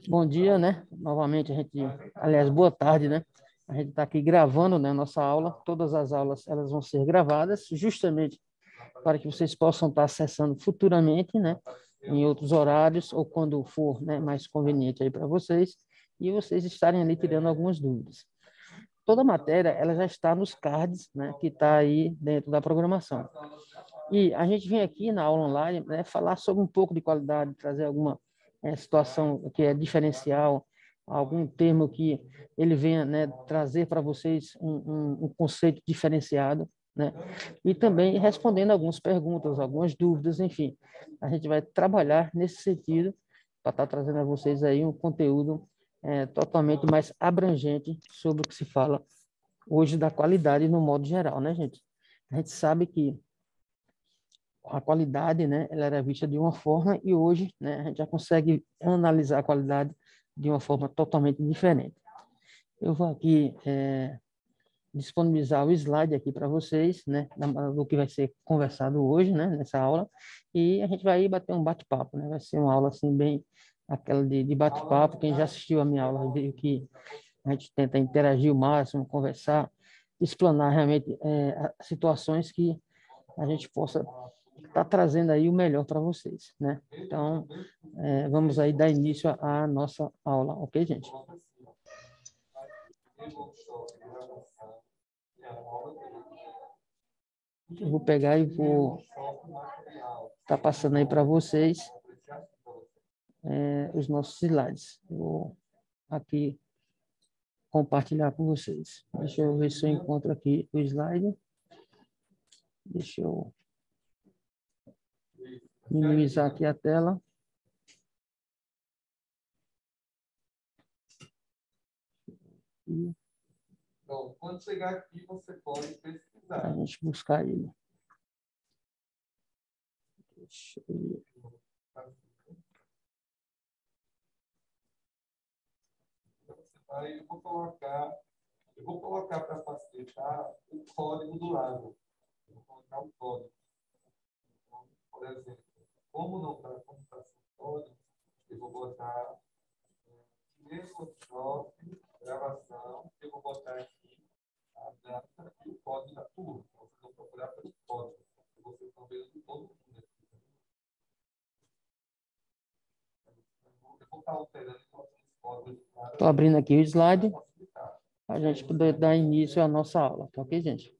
Bom dia, né? Novamente, aliás, boa tarde, né? A gente está aqui gravando, né, nossa aula. Todas as aulas elas vão ser gravadas, justamente para que vocês possam estar acessando futuramente, né, em outros horários ou quando for, né, mais conveniente aí para vocês, e vocês estarem ali tirando algumas dúvidas. Toda a matéria ela já está nos cards, né, que está aí dentro da programação. E a gente vem aqui na aula online, né, falar sobre um pouco de qualidade, trazer alguma situação que é diferencial, algum termo que ele venha, né, trazer para vocês um conceito diferenciado, né? E também respondendo algumas perguntas, algumas dúvidas, enfim. A gente vai trabalhar nesse sentido para estar trazendo a vocês aí um conteúdo totalmente mais abrangente sobre o que se fala hoje da qualidade no modo geral, né, gente? A gente sabe que a qualidade, né, ela era vista de uma forma e hoje, né, a gente já consegue analisar a qualidade de uma forma totalmente diferente. Eu vou aqui disponibilizar o slide aqui para vocês, né, do que vai ser conversado hoje, né, nessa aula, e a gente vai bater um bate-papo, né, vai ser uma aula assim bem aquela de bate-papo. Quem já assistiu a minha aula viu que a gente tenta interagir o máximo, conversar, explanar realmente situações que a gente possa estar trazendo aí o melhor para vocês, né? Então, vamos aí dar início à nossa aula, ok, gente? Eu vou pegar e vou estar passando aí para vocês os nossos slides. Eu vou aqui compartilhar com vocês. Deixa eu ver se eu encontro aqui o slide. Deixa eu minimizar aqui a tela. Então, quando chegar aqui, você pode pesquisar. Para a gente buscar ele. Deixa eu... Aí eu vou colocar para facilitar o código do lado. Eu vou colocar o código. Então, por exemplo, como não está sem código, eu vou botar primeiro workshop, gravação, eu vou botar aqui a data e o código da turma. Então, vocês vão procurar pelo código. Vocês estão vendo todo mundo aqui. Eu vou estar alterando e colocando os códigos. Estou abrindo aqui o slide para a gente poder dar início à nossa aula, tá ok, gente?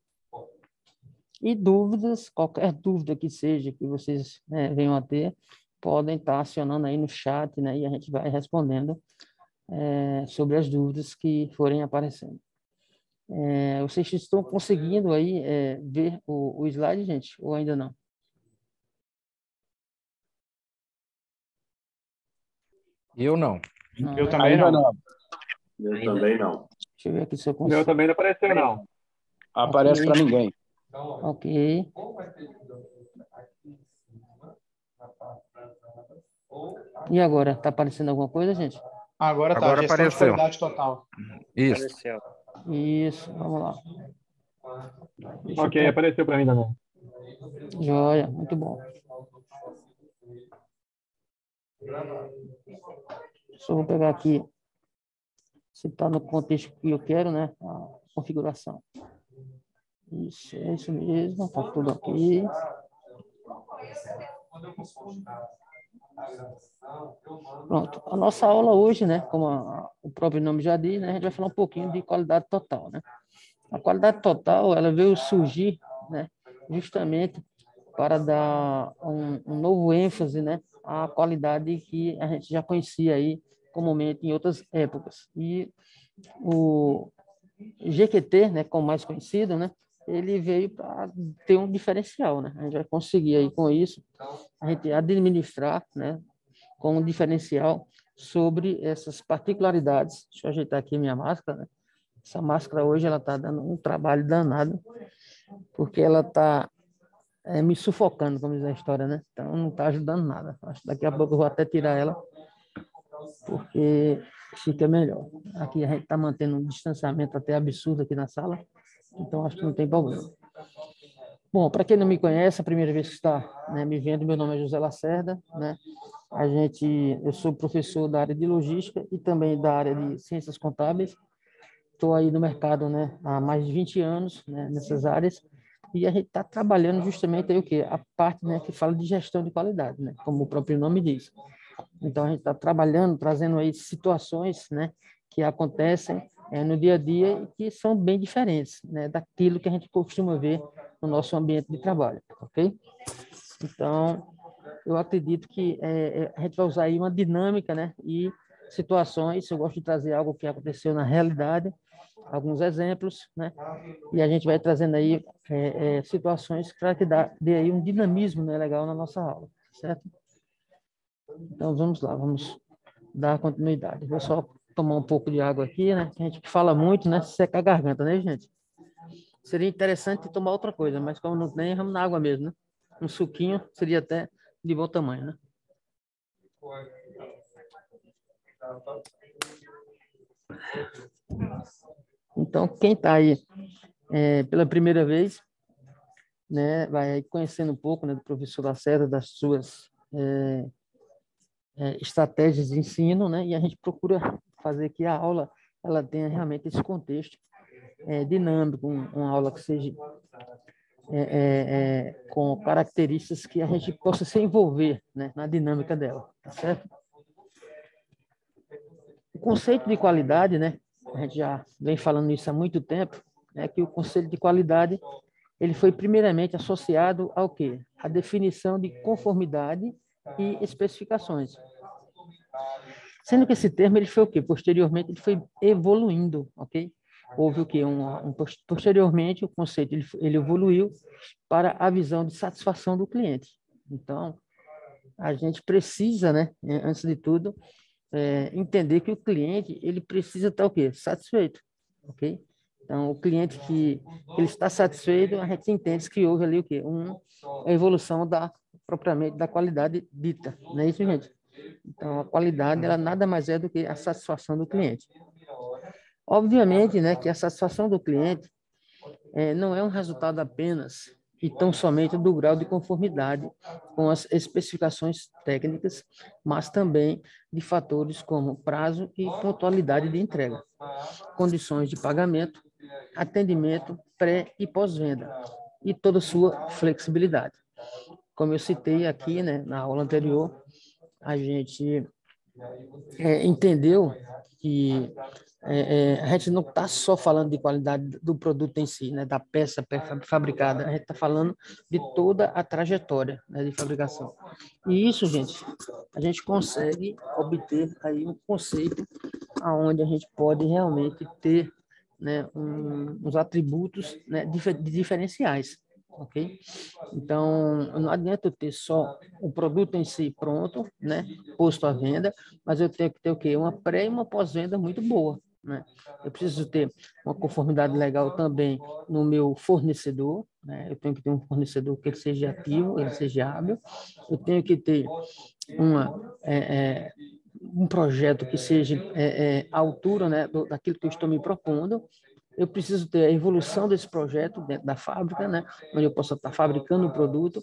E dúvidas, qualquer dúvida que seja que vocês venham a ter, podem estar acionando aí no chat, né? E a gente vai respondendo sobre as dúvidas que forem aparecendo. Vocês estão conseguindo aí ver o slide, gente, ou ainda não? Eu não. Não, Eu né? também Ainda não. não. Eu também não. Deixa eu ver aqui se eu Meu consigo. também não apareceu, não. Aparece Ok. para ninguém. Ok. Ou vai ter aqui em cima, na parte das abas, ou E agora, está aparecendo alguma coisa, gente? Agora tá. Agora Gestão de apareceu. qualidade total. Isso. Apareceu. Isso, vamos lá. Deixa eu Ok, apareceu para mim também. Joia, muito bom. Só vou pegar aqui, se está no contexto que eu quero, né? A configuração. Isso, é isso mesmo, está tudo aqui. Pronto, a nossa aula hoje, né? Como o próprio nome já diz, né? A gente vai falar um pouquinho de qualidade total, né? A qualidade total, ela veio surgir, né? Justamente para dar um novo ênfase, né, à qualidade que a gente já conhecia aí comumente em outras épocas. E o GQT, né, como mais conhecido, né, ele veio para ter um diferencial, né? A gente vai conseguir aí com isso a gente administrar, né, com um diferencial sobre essas particularidades. Deixa eu ajeitar aqui minha máscara, né? Essa máscara hoje ela está dando um trabalho danado, porque ela está me sufocando, como diz a história, né? Então não está ajudando nada. Acho que daqui a pouco eu vou até tirar ela, porque fica melhor. Aqui a gente está mantendo um distanciamento até absurdo aqui na sala, então acho que não tem problema. Bom, para quem não me conhece, a primeira vez que está, né, me vendo, meu nome é José Lacerda, né? Eu sou professor da área de logística e também da área de ciências contábeis. Estou aí no mercado, né, há mais de 20 anos, né, nessas áreas, e a gente está trabalhando justamente aí o quê? A parte, né, que fala de gestão de qualidade, né, como o próprio nome diz. Então, a gente está trabalhando, trazendo aí situações, né, que acontecem no dia a dia e que são bem diferentes, né, daquilo que a gente costuma ver no nosso ambiente de trabalho, ok? Então, eu acredito que a gente vai usar aí uma dinâmica, né, e situações. Eu gosto de trazer algo que aconteceu na realidade, alguns exemplos, né, e a gente vai trazendo aí situações para que dê aí um dinamismo, né, legal na nossa aula, certo? Então, vamos lá, vamos dar continuidade. Vou só tomar um pouco de água aqui, né? A gente fala muito, né? Seca a garganta, né, gente? Seria interessante tomar outra coisa, mas como não tem, vamos na água mesmo, né? Um suquinho seria até de bom tamanho, né? Então, quem está aí pela primeira vez, né, vai conhecendo um pouco, né, do professor Lacerda, das suas estratégias de ensino, né, e a gente procura fazer que a aula ela tenha realmente esse contexto dinâmico, uma aula que seja com características que a gente possa se envolver, né, na dinâmica dela, tá certo? O conceito de qualidade, né, a gente já vem falando isso há muito tempo, é que o conceito de qualidade ele foi primeiramente associado ao quê? A definição de conformidade e especificações. Sendo que esse termo ele foi o quê? Posteriormente ele foi evoluindo, ok? Houve o quê? Posteriormente o conceito ele evoluiu para a visão de satisfação do cliente. Então, a gente precisa, né, antes de tudo, entender que o cliente ele precisa estar o quê? Satisfeito, ok? Então, o cliente que ele está satisfeito, a gente entende que houve ali o quê? Uma evolução propriamente da qualidade dita, não é isso, gente? Então, a qualidade, ela nada mais é do que a satisfação do cliente. Obviamente, né, que a satisfação do cliente não é um resultado apenas e tão somente do grau de conformidade com as especificações técnicas, mas também de fatores como prazo e pontualidade de entrega, condições de pagamento, atendimento pré e pós-venda e toda sua flexibilidade. Como eu citei aqui, né, na aula anterior, a gente entendeu que a gente não está só falando de qualidade do produto em si, né, da peça fabricada, a gente está falando de toda a trajetória, né, de fabricação. E isso, gente, a gente consegue obter aí um conceito onde a gente pode realmente ter, né, uns atributos, né, diferenciais. Ok? Então, não adianta eu ter só o produto em si pronto, né, posto à venda, mas eu tenho que ter o quê? Uma pré e uma pós-venda muito boa, né? Eu preciso ter uma conformidade legal também no meu fornecedor, né? Eu tenho que ter um fornecedor que ele seja ativo, ele seja hábil. Eu tenho que ter um projeto que seja à altura, né, daquilo que eu estou me propondo. Eu preciso ter a evolução desse projeto dentro da fábrica, né, onde eu possa estar fabricando o produto.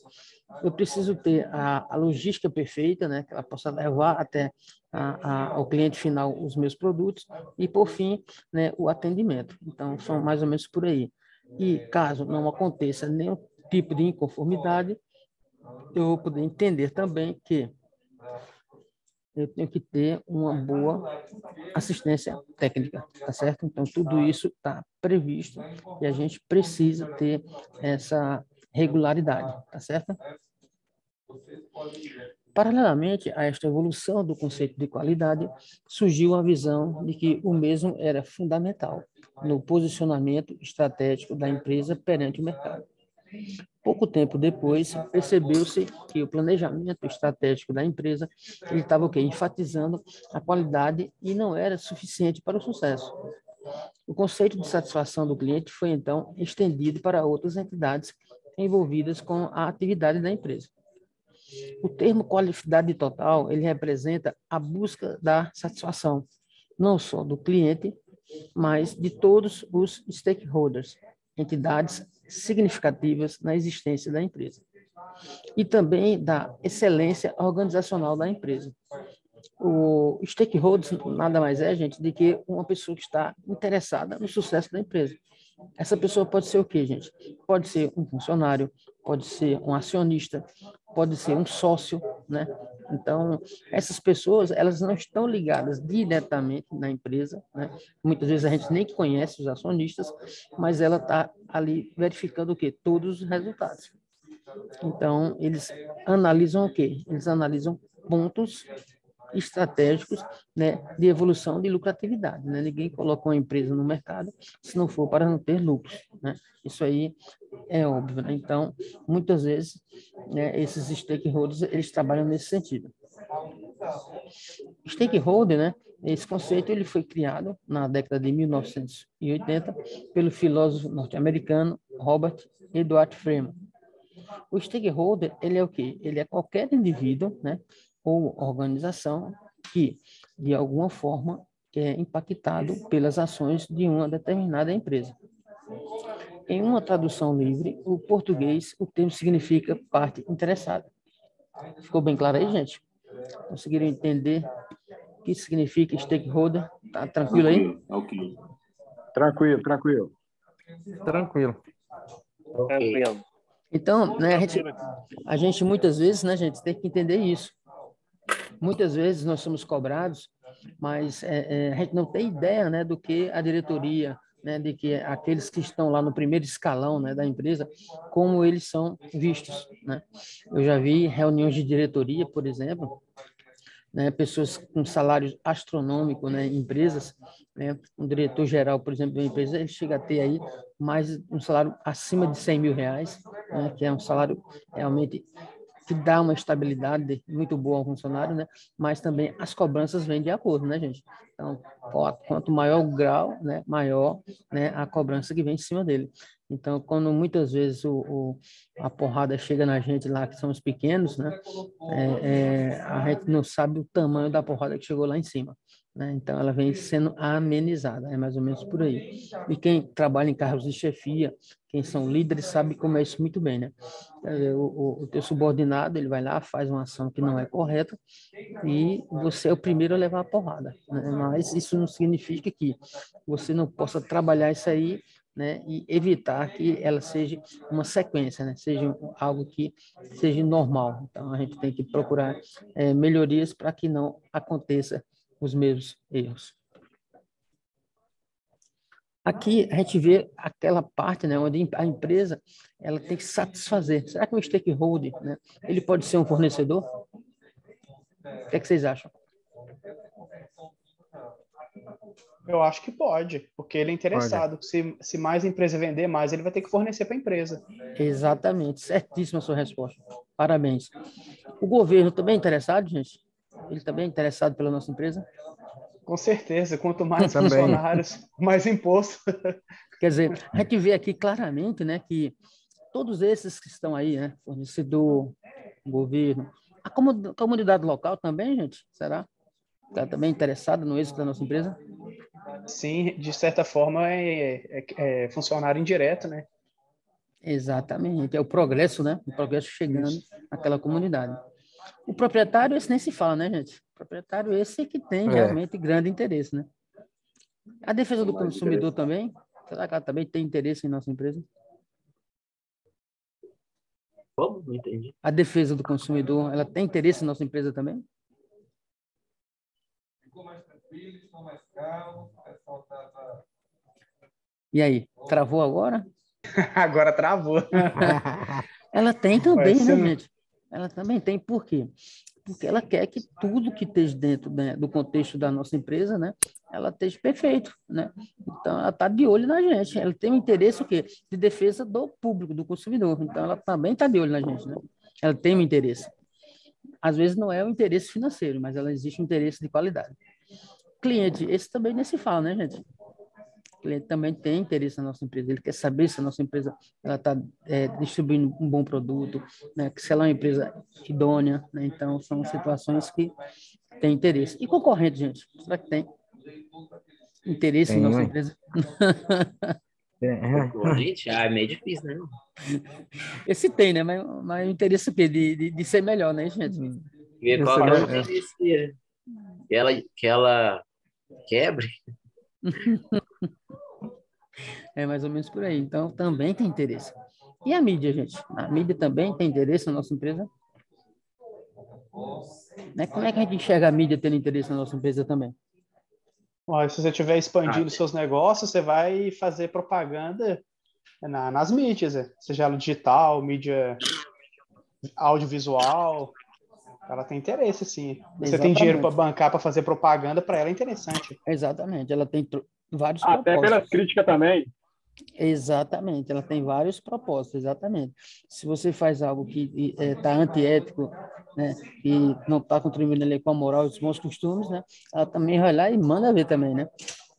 Eu preciso ter a logística perfeita, né, que ela possa levar até ao cliente final os meus produtos. E, por fim, né, o atendimento. Então, são mais ou menos por aí. E, caso não aconteça nenhum tipo de inconformidade, eu vou poder entender também que eu tenho que ter uma boa assistência técnica, tá certo? Então, tudo isso está previsto e a gente precisa ter essa regularidade, tá certo? Paralelamente a esta evolução do conceito de qualidade, surgiu a visão de que o mesmo era fundamental no posicionamento estratégico da empresa perante o mercado. Pouco tempo depois, percebeu-se que o planejamento estratégico da empresa ele estava enfatizando a qualidade e não era suficiente para o sucesso. O conceito de satisfação do cliente foi, então, estendido para outras entidades envolvidas com a atividade da empresa. O termo qualidade total, ele representa a busca da satisfação, não só do cliente, mas de todos os stakeholders, entidades significativas na existência da empresa. E também da excelência organizacional da empresa. O stakeholders nada mais é, gente, do que uma pessoa que está interessada no sucesso da empresa. Essa pessoa pode ser o quê, gente? Pode ser um funcionário, pode ser um acionista, pode ser um sócio, né? Então, essas pessoas, elas não estão ligadas diretamente na empresa, né? Muitas vezes a gente nem conhece os acionistas, mas ela está ali verificando o quê? Todos os resultados. Então, eles analisam o quê? Eles analisam pontos estratégicos, né, de evolução de lucratividade, né? Ninguém coloca uma empresa no mercado se não for para não ter lucros, né? Isso aí é óbvio, né? Então, muitas vezes, né, esses stakeholders, eles trabalham nesse sentido. Stakeholder, né, esse conceito ele foi criado na década de 1980 pelo filósofo norte-americano Robert Edward Freeman. O stakeholder, ele é o quê? Ele é qualquer indivíduo, né, ou organização que, de alguma forma, é impactado pelas ações de uma determinada empresa. Em uma tradução livre, o português, o termo significa parte interessada. Ficou bem claro aí, gente? Conseguiram entender o que significa stakeholder? Tá tranquilo aí? Ok. Tranquilo. Tranquilo. Tranquilo. Então, né, a gente muitas vezes, né, gente, tem que entender isso. Muitas vezes nós somos cobrados, mas a gente não tem ideia, né, do que a diretoria, né, de que aqueles que estão lá no primeiro escalão, né, da empresa, como eles são vistos, né? Eu já vi reuniões de diretoria, por exemplo, né, pessoas com salários astronômicos, né, empresas, né, um diretor geral, por exemplo, de uma empresa, ele chega a ter aí mais um salário acima de R$ 100.000, né, que é um salário realmente que dá uma estabilidade muito boa ao funcionário, né? Mas também as cobranças vêm de acordo, né, gente? Então, quanto maior o grau, né, maior, né, a cobrança que vem em cima dele. Então, quando muitas vezes a porrada chega na gente lá, que são os pequenos, né, a gente não sabe o tamanho da porrada que chegou lá em cima, né? Então, ela vem sendo amenizada, é mais ou menos por aí. E quem trabalha em cargos de chefia, quem são líderes, sabe como é isso muito bem, né? O teu subordinado, ele vai lá, faz uma ação que não é correta e você é o primeiro a levar a porrada, né? Mas isso não significa que você não possa trabalhar isso aí, né, e evitar que ela seja uma sequência, né, seja algo que seja normal. Então, a gente tem que procurar melhorias para que não aconteça os mesmos erros. Aqui a gente vê aquela parte, né, onde a empresa ela tem que satisfazer. Será que o stakeholder, né, ele pode ser um fornecedor? O que é que vocês acham? Eu acho que pode, porque ele é interessado. Se mais a empresa vender, mais ele vai ter que fornecer para a empresa. Exatamente, certíssima a sua resposta. Parabéns. O governo também é interessado, gente? Ele também é interessado pela nossa empresa? Com certeza, quanto mais Também. funcionários, mais imposto. Quer dizer, a gente vê aqui claramente, né, que todos esses que estão aí, né, fornecedor, governo, a comunidade local também, gente, será? Está também interessada no êxito da nossa empresa? Sim, de certa forma é funcionário indireto, né? Exatamente, é o progresso, né? O progresso chegando àquela comunidade. O proprietário, esse nem se fala, né, gente? O proprietário, esse é que tem realmente grande interesse, né? A defesa do consumidor também, será que ela também tem interesse em nossa empresa? Como? Não entendi. A defesa do consumidor, ela tem interesse em nossa empresa também? Ficou mais tranquilo, estão mais calmos, o pessoal está... E aí, travou agora? Agora travou. Ela tem também, Ué, né, gente? Ela também tem, por quê? Porque ela quer que tudo que esteja dentro, né, do contexto da nossa empresa, né, ela esteja perfeito, né? Então, ela está de olho na gente. Ela tem um interesse o quê? De defesa do público, do consumidor. Então, ela também está de olho na gente, né? Ela tem um interesse. Às vezes não é o interesse financeiro, mas ela existe um interesse de qualidade. Cliente, esse também nem se fala, né, gente? O cliente também tem interesse na nossa empresa, ele quer saber se a nossa empresa está distribuindo um bom produto, né? Que se ela é uma empresa idônea, né? Então, são situações que têm interesse. E concorrente, gente? Será que tem interesse em Tem, nossa ué. empresa? Concorrente? Ah, é meio difícil, né? Esse tem, né? Mas o interesse o quê? De ser melhor, né, gente? Ver Esse qual que é o não- é. interesse dele. Que ela quebre. É mais ou menos por aí. Então, também tem interesse. E a mídia, gente? A mídia também tem interesse na nossa empresa? Né? Como é que a gente enxerga a mídia tendo interesse na nossa empresa também? Ó, se você estiver expandindo Ah, seus negócios, você vai fazer propaganda nas mídias, seja ela digital, mídia audiovisual. Ela tem interesse, sim. Você tem dinheiro para Exatamente. bancar para fazer propaganda, para ela é interessante. Exatamente. Ela tem vários Até pelas propósitos. críticas também. Exatamente. Ela tem vários propósitos, exatamente. Se você faz algo que está antiético, né, e não está contribuindo ali com a moral e os bons costumes, né, ela também vai lá e manda ver também, né?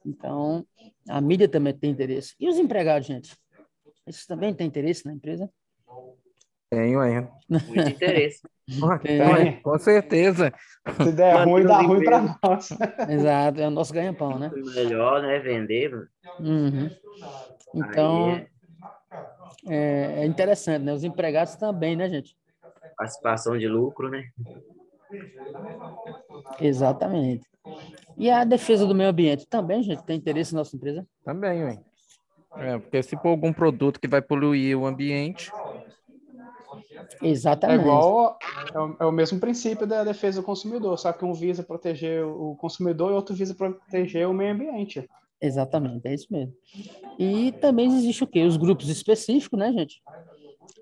Então, a mídia também tem interesse. E os empregados, gente? Esses também têm interesse na empresa? Tenho aí. muito interesse. Tem, né? Tem. Com certeza. Se der ruim, Manter dá os ruim para empregos nós. Exato, é o nosso ganha-pão, né? melhor, né? Vender. Uhum. Aí Então, é é interessante, né? Os empregados também, né, gente? participação de lucro, né? Exatamente. E a defesa do meio ambiente também, gente, tem interesse na nossa empresa? Também, ué. Porque se for algum produto que vai poluir o ambiente, É Exatamente. igual, é o mesmo princípio da defesa do consumidor, só que um visa proteger o consumidor e outro visa proteger o meio ambiente. Exatamente, é isso mesmo. E também existe o quê? Os grupos específicos, né, gente?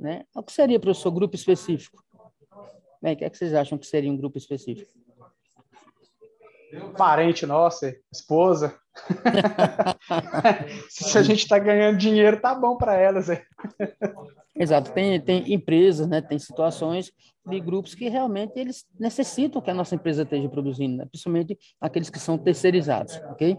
Né? O que seria, professor, grupo específico? Bem, o que é que vocês acham que seria um grupo específico? Parente nossa, esposa. Se a gente está ganhando dinheiro, tá bom para elas. Exato, tem empresas, né, tem situações de grupos que realmente eles necessitam que a nossa empresa esteja produzindo, né? Principalmente aqueles que são terceirizados, ok?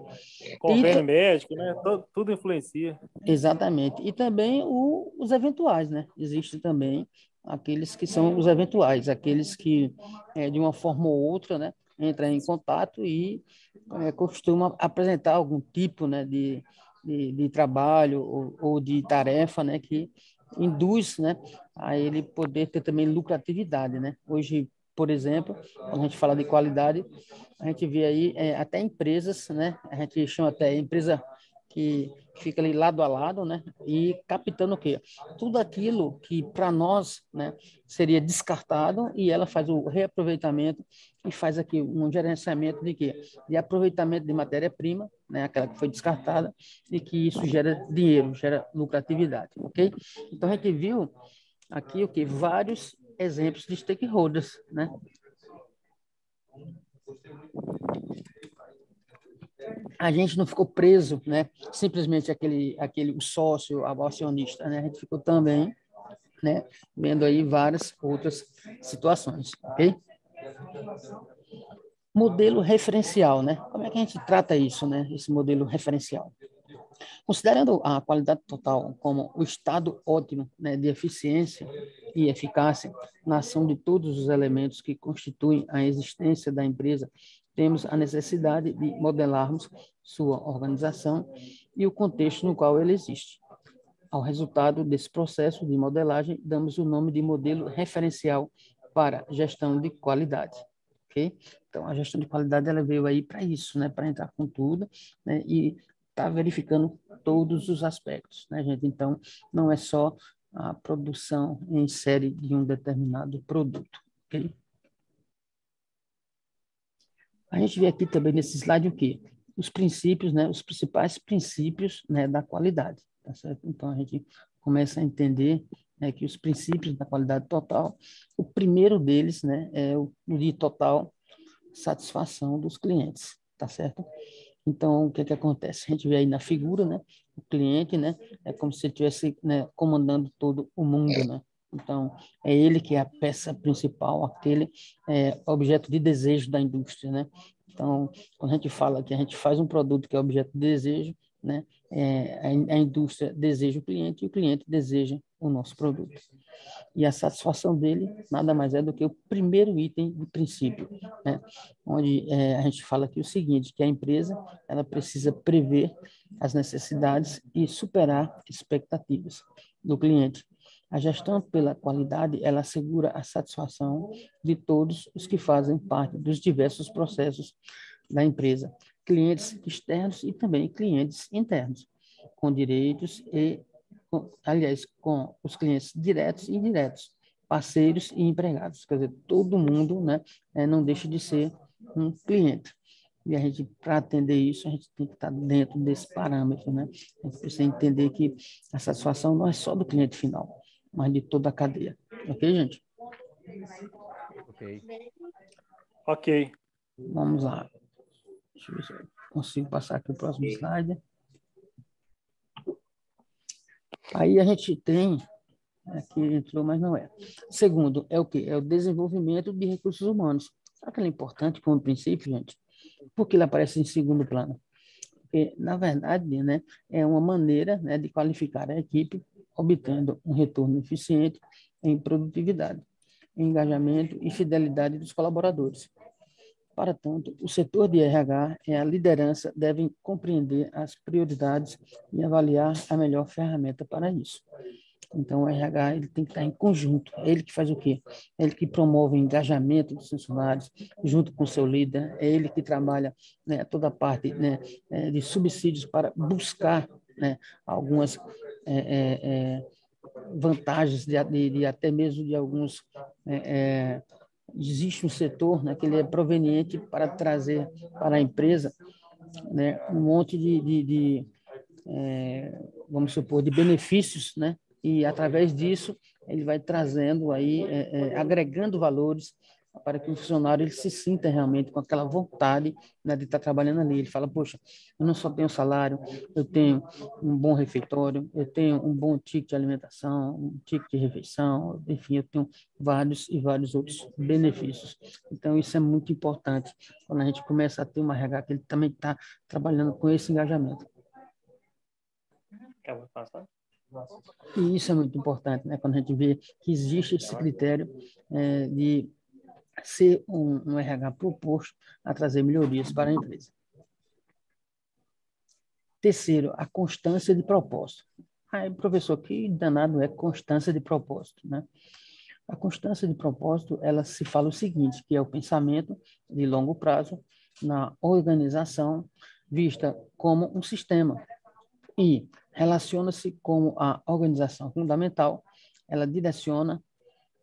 Convênio médico, né? Tudo influencia. Exatamente. E também os eventuais, né? Existe também aqueles que são os eventuais, aqueles que, de uma forma ou outra, né, entram em contato e costumam apresentar algum tipo, né, de trabalho ou de tarefa, né, que induz, né, a ele poder ter também lucratividade, né? Hoje, por exemplo, quando a gente fala de qualidade, a gente vê aí até empresas, né? A gente chama até empresa que fica ali lado a lado, né? E captando o quê? Tudo aquilo que para nós, né, seria descartado e ela faz o reaproveitamento e faz aqui um gerenciamento de quê? De aproveitamento de matéria-prima, né, aquela que foi descartada e que isso gera dinheiro, gera lucratividade, ok? Então a gente viu aqui o que vários exemplos de stakeholders, né? A gente não ficou preso, né? Simplesmente o sócio, o acionista, né? A gente ficou também, né? Vendo aí várias outras situações, ok? Modelo referencial, né? Como é que a gente trata isso, né? Esse modelo referencial. Considerando a qualidade total como o estado ótimo, né, de eficiência e eficácia na ação de todos os elementos que constituem a existência da empresa, temos a necessidade de modelarmos sua organização e o contexto no qual ele existe. Ao resultado desse processo de modelagem, damos o nome de modelo referencial para gestão de qualidade. Ok? Então, a gestão de qualidade ela veio aí para isso, né? Para entrar com tudo, né? E tá verificando todos os aspectos, né, gente? Então, não é só a produção em série de um determinado produto, ok? A gente vê aqui também nesse slide o quê? Os princípios, né? Os principais princípios, né, da qualidade, tá certo? Então, a gente começa a entender, né, que os princípios da qualidade total, o primeiro deles, né, é o de total satisfação dos clientes, tá certo? Então, o que que acontece? A gente vê aí na figura, né? O cliente, né? É como se ele estivesse, né, comandando todo o mundo, né? Então, é ele que é a peça principal, aquele objeto de desejo da indústria, né? Então, quando a gente fala que a gente faz um produto que é objeto de desejo, né? A indústria deseja o cliente e o cliente deseja o nosso produto. E a satisfação dele nada mais é do que o primeiro item do princípio, né? Onde a gente fala aqui o seguinte, que a empresa ela precisa prever as necessidades e superar expectativas do cliente. A gestão pela qualidade, ela assegura a satisfação de todos os que fazem parte dos diversos processos da empresa, clientes externos e também clientes internos, com direitos aliás, com os clientes diretos e indiretos, parceiros e empregados. Quer dizer, todo mundo, né, não deixa de ser um cliente. E a gente, para atender isso, a gente tem que estar dentro desse parâmetro, né? A gente precisa entender que a satisfação não é só do cliente final, mas de toda a cadeia. Ok, gente? Ok. Ok. Vamos lá. Deixa eu ver se eu consigo passar aqui o próximo slide. Aí a gente tem, aqui entrou, mas não é. Segundo, é o quê? É o desenvolvimento de recursos humanos. Será que ele é importante como princípio, gente? Por que ele aparece em segundo plano? Porque, na verdade, né, é uma maneira, né, de qualificar a equipe, obtendo um retorno eficiente em produtividade, engajamento e fidelidade dos colaboradores. Para tanto, o setor de RH e a liderança devem compreender as prioridades e avaliar a melhor ferramenta para isso. Então, o RH ele tem que estar em conjunto. É ele que faz o quê? É ele que promove o engajamento dos funcionários junto com o seu líder. É ele que trabalha, né, toda a parte, né, de subsídios para buscar, né, algumas vantagens de até mesmo de alguns existe um setor, né, que ele é proveniente para trazer para a empresa, né, um monte vamos supor, de benefícios, né, e através disso ele vai trazendo aí, agregando valores para que o funcionário ele se sinta realmente com aquela vontade, né, de estar trabalhando ali. Ele fala, poxa, eu não só tenho salário, eu tenho um bom refeitório, eu tenho um bom ticket de alimentação, um ticket de refeição, enfim, eu tenho vários e vários outros benefícios. Então, isso é muito importante quando a gente começa a ter uma RH que ele também está trabalhando com esse engajamento. Quer passar? E isso é muito importante, né? Quando a gente vê que existe esse critério de ser um RH proposto a trazer melhorias para a empresa. Terceiro, a constância de propósito. Aí, professor, que danado é constância de propósito, né? A constância de propósito, ela se fala o seguinte, que é o pensamento de longo prazo na organização vista como um sistema e relaciona-se com a organização fundamental, ela direciona,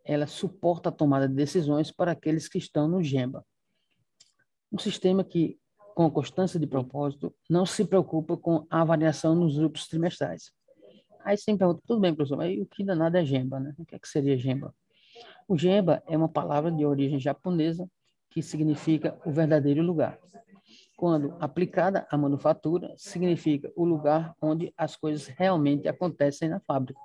ela suporta a tomada de decisões para aqueles que estão no GEMBA. Um sistema que, com constância de propósito, não se preocupa com a variação nos grupos trimestrais. Aí sempre pergunta, tudo bem, professor, mas o que danado é GEMBA, né? O que seria GEMBA? O GEMBA é uma palavra de origem japonesa que significa o verdadeiro lugar. Quando aplicada à manufatura, significa o lugar onde as coisas realmente acontecem na fábrica.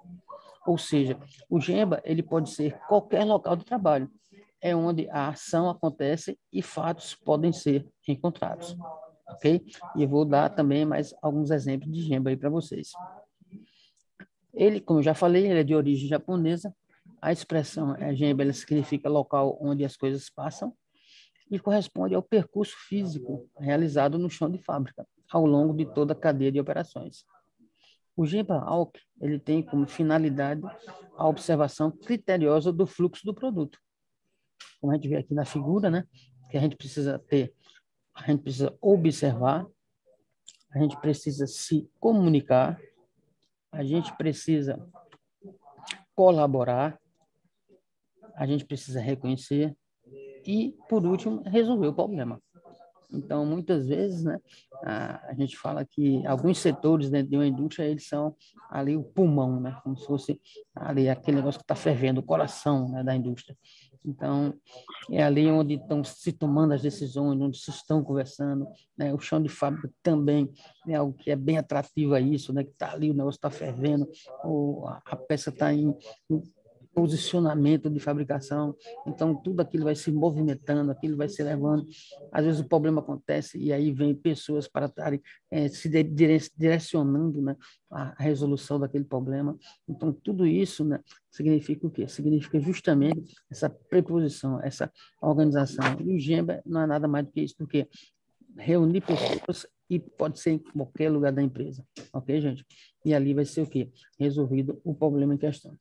Ou seja, o GEMBA ele pode ser qualquer local de trabalho, é onde a ação acontece e fatos podem ser encontrados. Ok? E eu vou dar também mais alguns exemplos de GEMBA aí para vocês. Ele, como eu já falei, ele é de origem japonesa. A expressão GEMBA ela significa local onde as coisas passam e corresponde ao percurso físico realizado no chão de fábrica, ao longo de toda a cadeia de operações. O GEMBA-ALC ele tem como finalidade a observação criteriosa do fluxo do produto. Como a gente vê aqui na figura, né, que a gente precisa observar, a gente precisa se comunicar, a gente precisa colaborar, a gente precisa reconhecer e, por último, resolver o problema. Então, muitas vezes, né, a gente fala que alguns setores dentro de uma indústria, eles são ali o pulmão, né, como se fosse ali aquele negócio que está fervendo, o coração, né, da indústria. Então, é ali onde estão se tomando as decisões, onde se estão conversando, né, o chão de fábrica também é algo que é bem atrativo a isso, né, que está ali, o negócio está fervendo, a peça está em posicionamento de fabricação. Então, tudo aquilo vai se movimentando, aquilo vai se levando. Às vezes o problema acontece e aí vem pessoas para estarem se direcionando, né, a resolução daquele problema. Então, tudo isso, né, significa o quê? Significa justamente essa preposição, essa organização. E o Gemba não é nada mais do que isso, do que reunir pessoas e pode ser em qualquer lugar da empresa. Ok, gente? E ali vai ser o quê? Resolvido o problema em questão.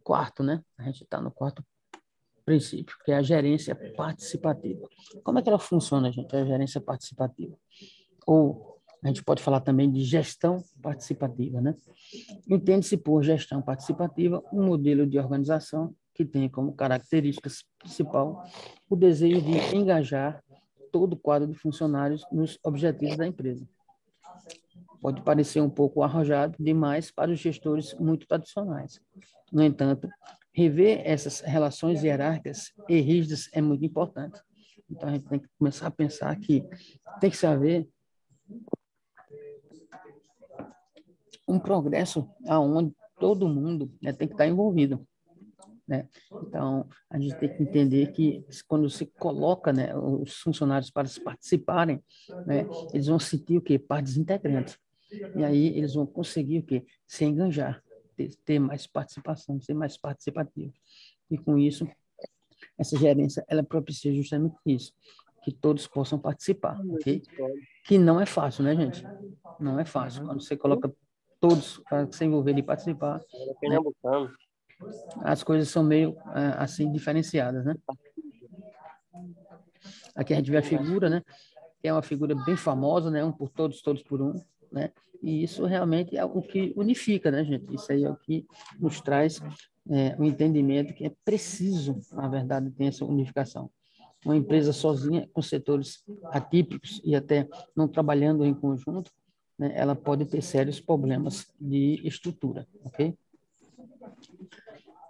Quarto, né? A gente está no quarto princípio, que é a gerência participativa. Como é que ela funciona, gente? A gerência participativa. Ou a gente pode falar também de gestão participativa, né? Entende-se por gestão participativa um modelo de organização que tem como característica principal o desejo de engajar todo o quadro de funcionários nos objetivos da empresa. Pode parecer um pouco arrojado demais para os gestores muito tradicionais. No entanto, rever essas relações hierárquicas e rígidas é muito importante. Então, a gente tem que começar a pensar que tem que haver um progresso aonde todo mundo, né, tem que estar envolvido, né? Então, a gente tem que entender que quando se coloca, né, os funcionários para participarem, né, eles vão sentir o quê? Partes integrantes. E aí eles vão conseguir o quê? Se enganjar, ter mais participação, ser mais participativo. E com isso, essa gerência, ela propicia justamente isso, que todos possam participar, ok? Que não é fácil, né, gente? Não é fácil. Quando você coloca todos para se envolver e participar, né, as coisas são meio, assim, diferenciadas, né? Aqui a gente vê a figura, né? Que é uma figura bem famosa, né? Um por todos, todos por um, né? E isso realmente é o que unifica, né, gente? Isso aí é o que nos traz o entendimento que é preciso, na verdade, ter essa unificação. Uma empresa sozinha, com setores atípicos e até não trabalhando em conjunto, né, ela pode ter sérios problemas de estrutura, ok?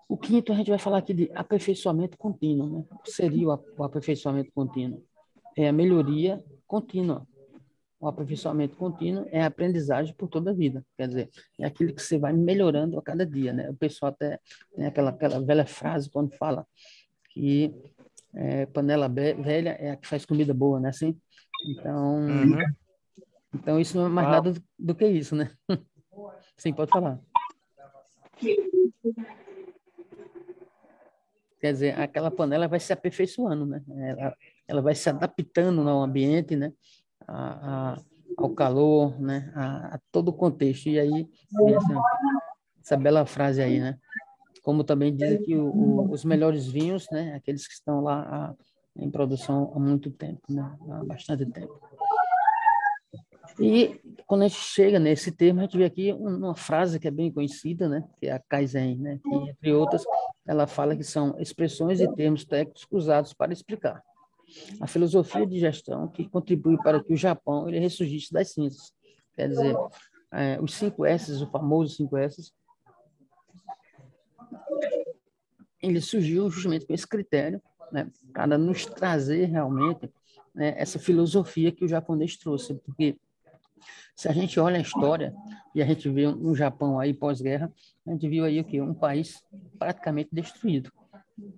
O quinto, a gente vai falar aqui de aperfeiçoamento contínuo, né? O que seria o aperfeiçoamento contínuo? É a melhoria contínua. O aperfeiçoamento contínuo é a aprendizagem por toda a vida. Quer dizer, é aquilo que você vai melhorando a cada dia, né? O pessoal até tem aquela velha frase quando fala que panela velha é a que faz comida boa, né? Assim? Então, isso não é mais nada do que isso, né? Sim, pode falar. Quer dizer, aquela panela vai se aperfeiçoando, né? Ela vai se adaptando ao ambiente, né? Ao calor, né? A todo o contexto. E aí, essa bela frase aí, né? Como também dizem que os melhores vinhos, né? Aqueles que estão lá em produção há muito tempo, né? Há bastante tempo. E quando a gente chega nesse termo, a gente vê aqui uma frase que é bem conhecida, né? Que é a Kaizen, né? Que, entre outras, ela fala que são expressões e termos técnicos usados para explicar a filosofia de gestão que contribui para que o Japão ele ressurgisse das cinzas. Quer dizer, os 5 S's, o famoso 5 S's, ele surgiu justamente com esse critério, né, para nos trazer realmente, né, essa filosofia que o japonês trouxe, porque se a gente olha a história e a gente vê um Japão aí pós-guerra, a gente viu aí o quê? Um país praticamente destruído,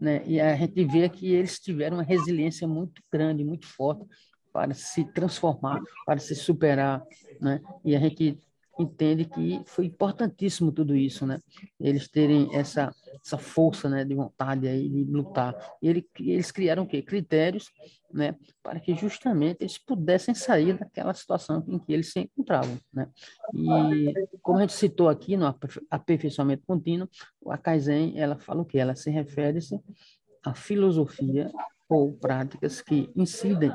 né? E a gente vê que eles tiveram uma resiliência muito grande, muito forte para se transformar, para se superar, né? E a gente entende que foi importantíssimo tudo isso, né? Eles terem essa força, né, de vontade aí de lutar. E eles criaram o quê? Critérios, né, para que justamente eles pudessem sair daquela situação em que eles se encontravam, né? E como a gente citou aqui no aperfeiçoamento contínuo, a Kaizen, ela fala o quê? Ela se refere-se à filosofia ou práticas que incidem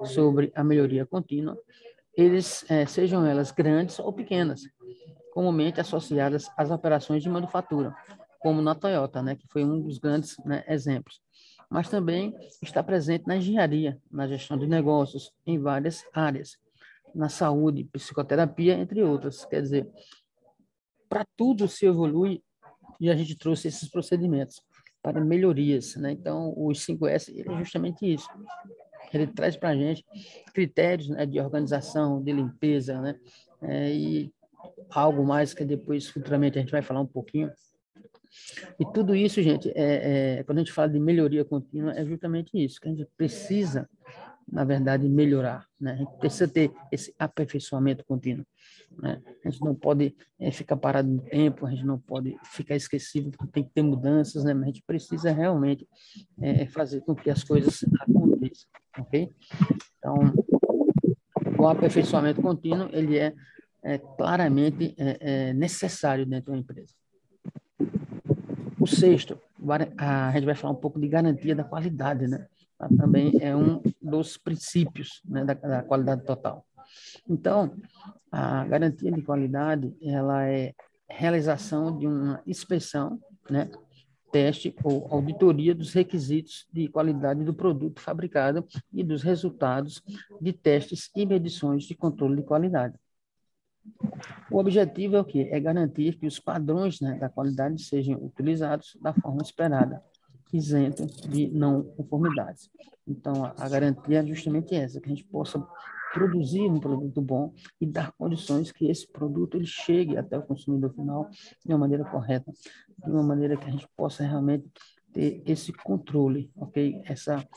sobre a melhoria contínua, sejam elas grandes ou pequenas, comumente associadas às operações de manufatura, como na Toyota, né, que foi um dos grandes, né, exemplos. Mas também está presente na engenharia, na gestão de negócios, em várias áreas, na saúde, psicoterapia, entre outras. Quer dizer, para tudo se evolui e a gente trouxe esses procedimentos para melhorias, né? Então, o 5S é justamente isso. Ele traz para a gente critérios, né, de organização, de limpeza, né? E algo mais que depois, futuramente, a gente vai falar um pouquinho. E tudo isso, gente, quando a gente fala de melhoria contínua, é justamente isso, que a gente precisa, na verdade, melhorar, né? A gente precisa ter esse aperfeiçoamento contínuo, né? A gente não pode ficar parado no tempo, a gente não pode ficar esquecido, porque tem que ter mudanças, né? Mas a gente precisa realmente fazer com que as coisas aconteçam, ok? Então, o aperfeiçoamento contínuo, ele claramente necessário dentro de uma empresa. O sexto, a gente vai falar um pouco de garantia da qualidade, né? Também é um dos princípios, né, da qualidade total. Então, a garantia de qualidade, ela é realização de uma inspeção, né, teste ou auditoria dos requisitos de qualidade do produto fabricado e dos resultados de testes e medições de controle de qualidade. O objetivo é o quê? É garantir que os padrões, né, da qualidade sejam utilizados da forma esperada, isento de não conformidades. Então, a garantia é justamente essa, que a gente possa produzir um produto bom e dar condições que esse produto ele chegue até o consumidor final de uma maneira correta, de uma maneira que a gente possa realmente ter esse controle, ok? Essa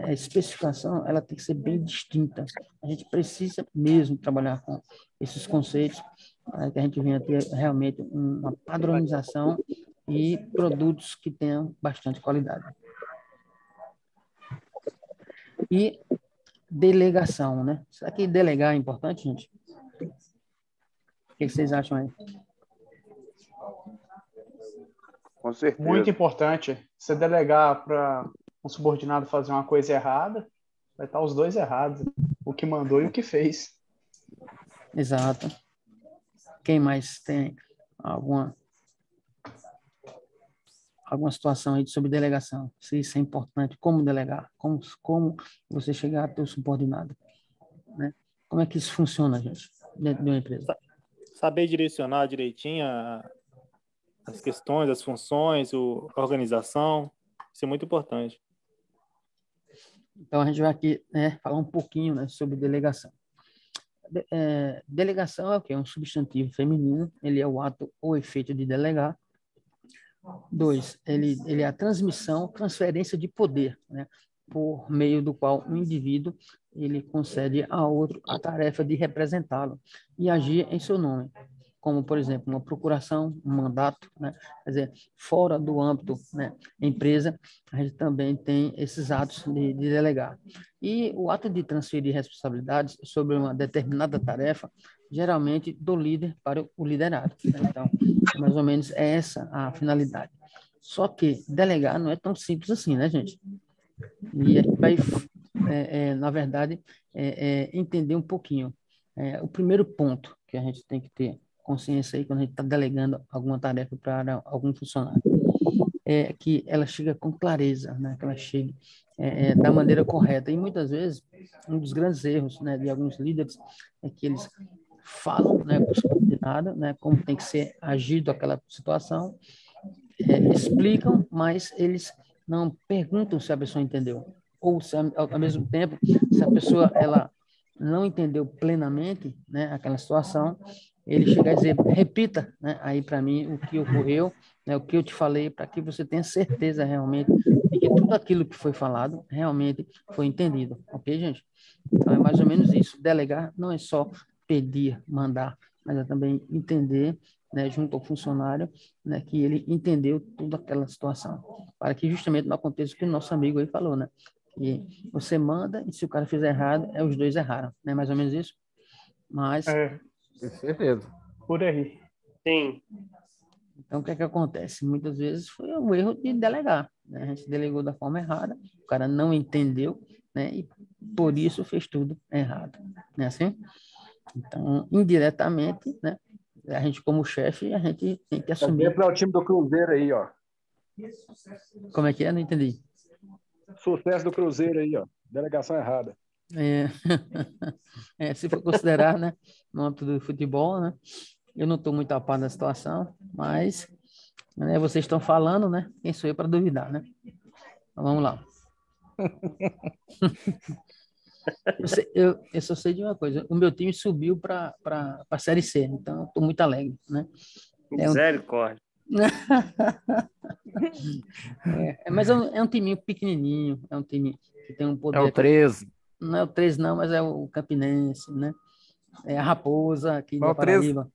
especificação, ela tem que ser bem distinta. A gente precisa mesmo trabalhar com esses conceitos para que a gente venha ter realmente uma padronização e produtos que tenham bastante qualidade. E delegação, né? Será que delegar é importante, gente? O que vocês acham aí? Com certeza. Muito importante. Você delegar para um subordinado fazer uma coisa errada, vai estar os dois errados. O que mandou e o que fez. Exato. Quem mais tem alguma situação aí sobre delegação? Se isso é importante, como delegar? Como você chegar até o subordinado? Né? Como é que isso funciona, gente, dentro de uma empresa? Saber direcionar direitinho as questões, as funções, a organização, isso é muito importante. Então, a gente vai aqui, né, falar um pouquinho, né, sobre delegação. Delegação é o quê? É um substantivo feminino, ele é o ato ou efeito de delegar. 2, ele é a transferência de poder, né, por meio do qual o indivíduo ele concede a outro a tarefa de representá-lo e agir em seu nome, como, por exemplo, uma procuração, um mandato, né? Quer dizer, fora do âmbito, né, empresa, a gente também tem esses atos de delegar. E o ato de transferir responsabilidades sobre uma determinada tarefa, geralmente do líder para o liderado, né? Então, mais ou menos é essa a finalidade. Só que delegar não é tão simples assim, né, gente? E a gente vai, na verdade, entender um pouquinho. O primeiro ponto que a gente tem que ter consciência aí quando a gente está delegando alguma tarefa para algum funcionário é que ela chega com clareza, né? Que ela chegue da maneira correta. E muitas vezes, um dos grandes erros, né, de alguns líderes é que eles falam, né, para o subordinado, né, como tem que ser agido aquela situação, explicam, mas eles não perguntam se a pessoa entendeu. Ou, se, ao mesmo tempo, se a pessoa ela não entendeu plenamente, né, aquela situação, ele chega a dizer, repita, né, aí para mim o que ocorreu, né, o que eu te falei, para que você tenha certeza realmente de que tudo aquilo que foi falado realmente foi entendido. Ok, gente? Então é mais ou menos isso. Delegar não é só pedir, mandar, mas é também entender, né, junto ao funcionário, né, que ele entendeu toda aquela situação, para que justamente não aconteça o que o nosso amigo aí falou, né? Que você manda e se o cara fizer errado, os dois erraram, né? Mais ou menos isso. Mas Com certeza. Por aí. Sim. então, o que é que acontece? Muitas vezes foi um erro de delegar, né? A gente delegou da forma errada, o cara não entendeu, né? E por isso fez tudo errado, não é assim? Então, indiretamente, né? A gente como chefe, a gente tem que assumir... Exemplo é o time do Cruzeiro aí, ó. Como é que é? Não entendi. Sucesso do Cruzeiro aí, ó. Delegação errada. Se for considerar, né? No âmbito do futebol, né? Eu não estou muito a par da situação, mas né, vocês estão falando, né? Quem sou eu para duvidar, né? Então, vamos lá. Eu só sei de uma coisa, o meu time subiu para a Série C, então estou muito alegre, né? É um, Misericórdia. mas é um timinho pequenininho, é um time que tem um É o poder, 13. não é o 13 não, mas é o Campinense, né? É a Raposa aqui É da o 13. Paraíba.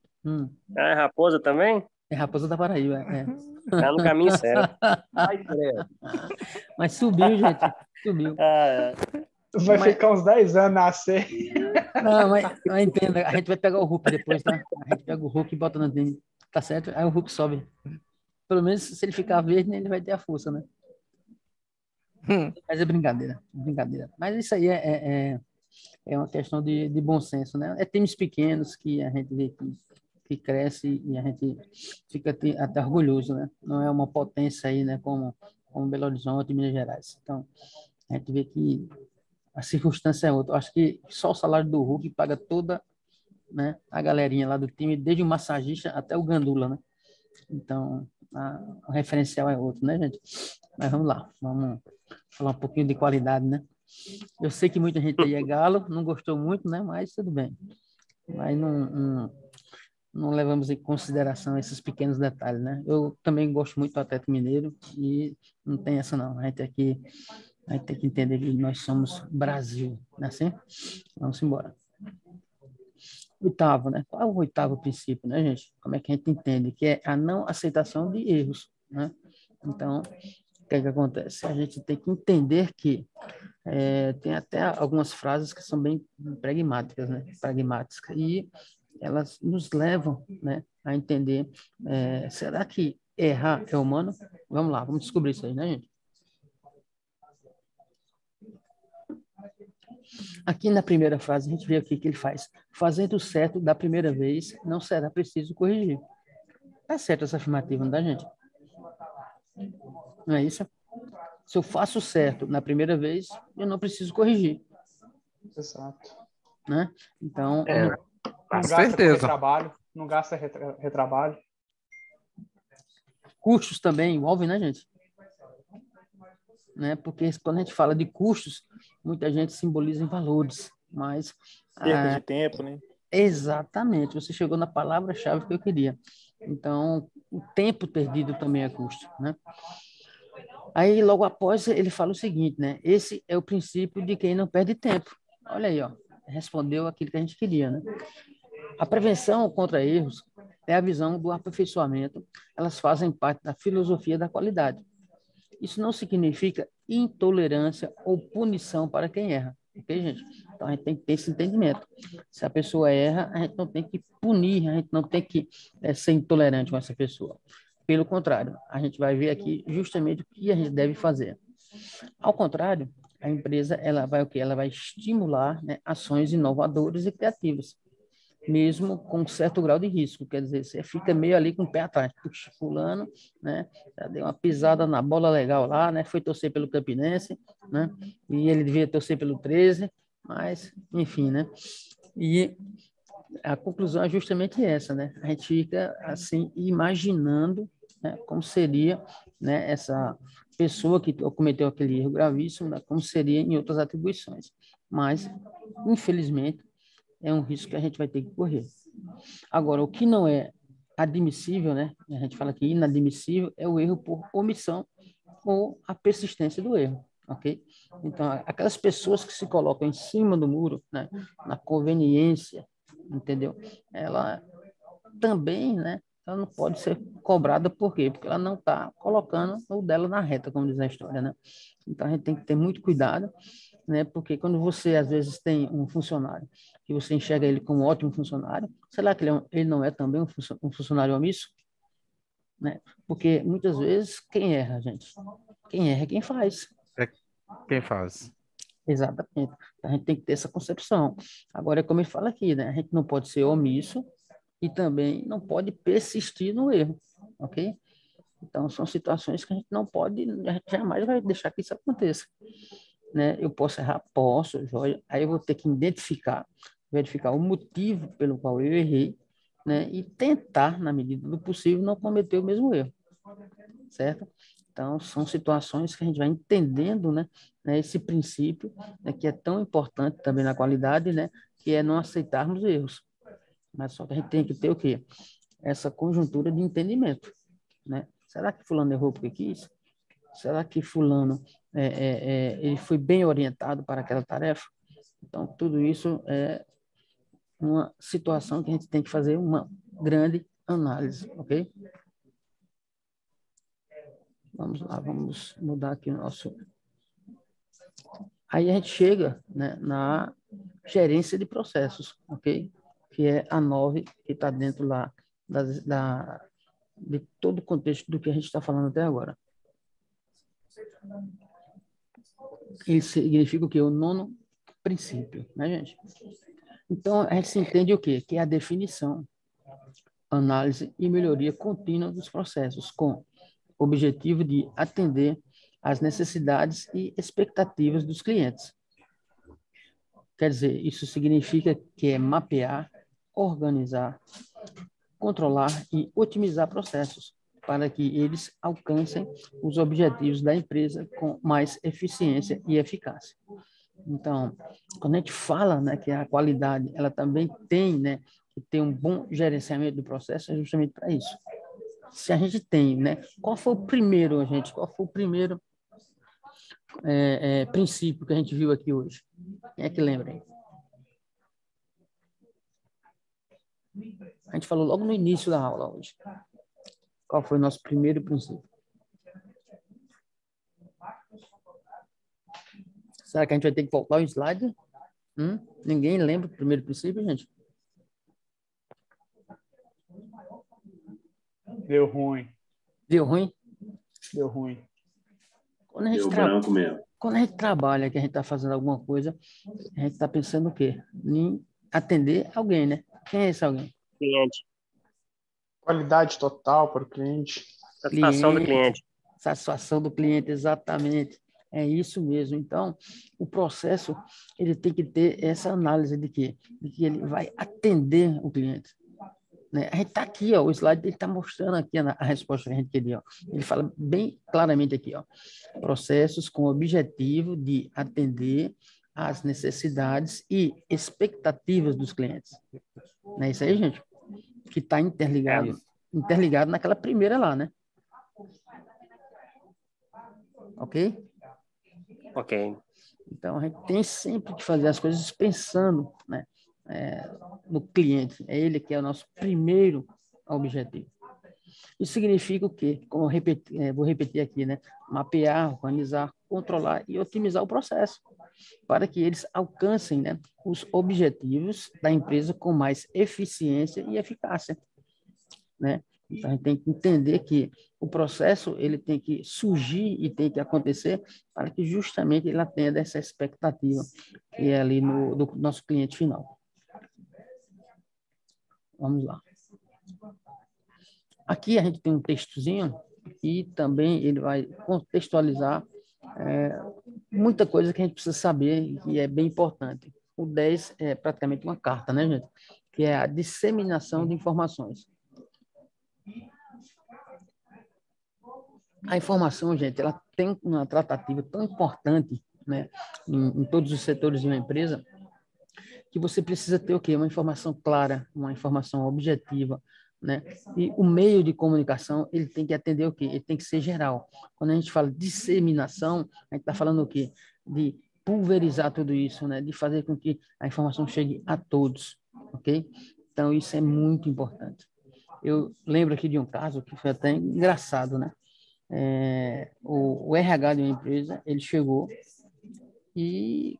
Ah, é Raposa também? É Raposa da Paraíba, é. Tá no caminho certo. Ai, credo. Mas subiu, gente, subiu. Ah, Vai Mas, ficar uns 10 anos na C. não, mas entenda, a gente vai pegar o Hulk depois, tá? A gente pega o Hulk e bota no time, tá certo? Aí o Hulk sobe. Pelo menos se ele ficar verde, ele vai ter a força, né? Mas é brincadeira, brincadeira. Mas isso aí é uma questão de bom senso, né? É times pequenos que a gente vê que cresce e a gente fica até orgulhoso, né? Não é uma potência aí, né? Como Belo Horizonte e Minas Gerais. Então, a gente vê que a circunstância é outra. Eu acho que só o salário do Hulk paga toda, né, a galerinha lá do time, desde o massagista até o gandula, né? Então, o referencial é outro, né, gente? Mas vamos lá, vamos falar um pouquinho de qualidade, né? Eu sei que muita gente aí é galo, não gostou muito, né? Mas tudo bem. Mas não levamos em consideração esses pequenos detalhes, né? Eu também gosto muito do Atlético Mineiro e não tem essa não. A gente tem que entender que nós somos Brasil, não é assim? Vamos embora. Oitavo, né? Qual é o oitavo princípio, né, gente? Como é que a gente entende? Que é a não aceitação de erros, né? Então, o que é que acontece? A gente tem que entender que tem até algumas frases que são bem pragmáticas, né? Pragmáticas. E elas nos levam, né, a entender, será que errar é humano? Vamos lá, vamos descobrir isso aí, né, gente? Aqui na primeira frase, a gente vê aqui que ele faz: fazendo certo da primeira vez, não será preciso corrigir. Tá certo essa afirmativa, não dá, gente? Não é isso? Se eu faço certo na primeira vez, eu não preciso corrigir, Exato. né? Então, É, Não Com gasta com certeza. retrabalho, não gasta retrabalho. custos também envolvem, né, gente? Né? Porque quando a gente fala de custos, muita gente simboliza em valores, mas Perca de tempo, né? exatamente, você chegou na palavra-chave que eu queria. Então, o tempo perdido também é custo, né? Aí, logo após, ele fala o seguinte, né? Esse é o princípio de quem não perde tempo. Olha aí, ó, respondeu aquilo que a gente queria, né? A prevenção contra erros é a visão do aperfeiçoamento, elas fazem parte da filosofia da qualidade. Isso não significa intolerância ou punição para quem erra, ok, gente? Então, a gente tem que ter esse entendimento. Se a pessoa erra, a gente não tem que punir, a gente não tem que ser intolerante com essa pessoa. Pelo contrário, a gente vai ver aqui justamente o que a gente deve fazer. Ao contrário, a empresa ela vai o quê? Ela vai estimular, né, ações inovadoras e criativas, mesmo com um certo grau de risco. Quer dizer, você fica meio ali com o pé atrás. Puxa, fulano, né? Já deu uma pisada na bola legal lá, né? Foi torcer pelo Campinense, né? E ele devia torcer pelo 13, mas, enfim, né? E a conclusão é justamente essa, né? A gente fica, assim, imaginando, né, como seria, né, essa pessoa que cometeu aquele erro gravíssimo, né, como seria em outras atribuições. Mas, infelizmente, é um risco que a gente vai ter que correr. Agora, o que não é admissível, né? A gente fala que inadmissível é o erro por omissão ou a persistência do erro, ok? Então, aquelas pessoas que se colocam em cima do muro, né, na conveniência, entendeu? Ela também, né? Ela não pode ser cobrada, por quê? Porque ela não está colocando o dela na reta, como diz a história, né? Então, a gente tem que ter muito cuidado, né? Porque quando você, às vezes, tem um funcionário que você enxerga ele como um ótimo funcionário, será que ele não é também um funcionário omisso? Né? Porque, muitas vezes, quem erra, gente? Quem erra é quem faz. É quem faz. Exatamente. Então, a gente tem que ter essa concepção. Agora, é como ele fala aqui, né? A gente não pode ser omisso e também não pode persistir no erro, ok? Então, são situações que a gente não pode, a gente jamais vai deixar que isso aconteça, né? Eu posso errar? Posso, Jorge. Aí eu vou ter que verificar o motivo pelo qual eu errei, né? E tentar, na medida do possível, não cometer o mesmo erro, certo? Então, são situações que a gente vai entendendo, né, esse princípio, né, que é tão importante também na qualidade, né, que é não aceitarmos erros. Mas só que a gente tem que ter o quê? Essa conjuntura de entendimento, né? Será que fulano errou porque quis? Será que fulano ele foi bem orientado para aquela tarefa? Então, tudo isso é uma situação que a gente tem que fazer uma grande análise, ok? Vamos lá, vamos mudar aqui o nosso... Aí a gente chega, né, na gerência de processos, ok? Que é a 9, que está dentro lá de todo o contexto do que a gente está falando até agora. Isso significa o quê? O nono princípio, né, gente? Então, a gente se entende o quê? Que é a definição, análise e melhoria contínua dos processos, com o objetivo de atender às necessidades e expectativas dos clientes. Quer dizer, isso significa que é mapear, organizar, controlar e otimizar processos para que eles alcancem os objetivos da empresa com mais eficiência e eficácia. Então, quando a gente fala, né, que a qualidade ela também tem, né, que ter um bom gerenciamento do processo, é justamente para isso. Se a gente tem, né, qual foi o primeiro, gente? Qual foi o primeiro princípio que a gente viu aqui hoje? Quem é que lembra aí? A gente falou logo no início da aula hoje. Qual foi o nosso primeiro princípio? Será que a gente vai ter que voltar o slide? Ninguém lembra do primeiro princípio, gente? Deu ruim. Deu ruim? Deu ruim. Deu branco mesmo. Quando a gente trabalha, que a gente está fazendo alguma coisa, a gente está pensando o quê? Em atender alguém, né? Quem é esse alguém? Cliente. Qualidade total para o cliente. Satisfação do cliente. Satisfação do cliente, exatamente. É isso mesmo. Então, o processo, ele tem que ter essa análise de quê? De que ele vai atender o cliente. Né? A gente está aqui, ó, o slide está mostrando aqui a resposta que a gente queria. Ó. Ele fala bem claramente aqui, ó, processos com o objetivo de atender às necessidades e expectativas dos clientes. Não é isso aí, gente? Que está interligado naquela primeira lá, né? Ok? Ok. Então, a gente tem sempre que fazer as coisas pensando, né, no cliente. É ele que é o nosso primeiro objetivo. Isso significa o quê? Como vou repetir aqui, né? Mapear, organizar, controlar e otimizar o processo para que eles alcancem, né, os objetivos da empresa com mais eficiência e eficácia, né? Então, a gente tem que entender que o processo ele tem que surgir e tem que acontecer para que justamente ele atenda essa expectativa que é ali do nosso cliente final. Vamos lá. Aqui a gente tem um textozinho e também ele vai contextualizar muita coisa que a gente precisa saber e é bem importante. O 10 é praticamente uma carta, né, gente? Que é a disseminação de informações. A informação, gente, ela tem uma tratativa tão importante, né, em todos os setores de uma empresa, que você precisa ter o quê? Uma informação clara, uma informação objetiva, né? E o meio de comunicação, ele tem que atender o quê? Ele tem que ser geral. Quando a gente fala disseminação, a gente está falando o quê? De pulverizar tudo isso, né? De fazer com que a informação chegue a todos, ok? Então, isso é muito importante. Eu lembro aqui de um caso que foi até engraçado, né? O RH de uma empresa, ele chegou e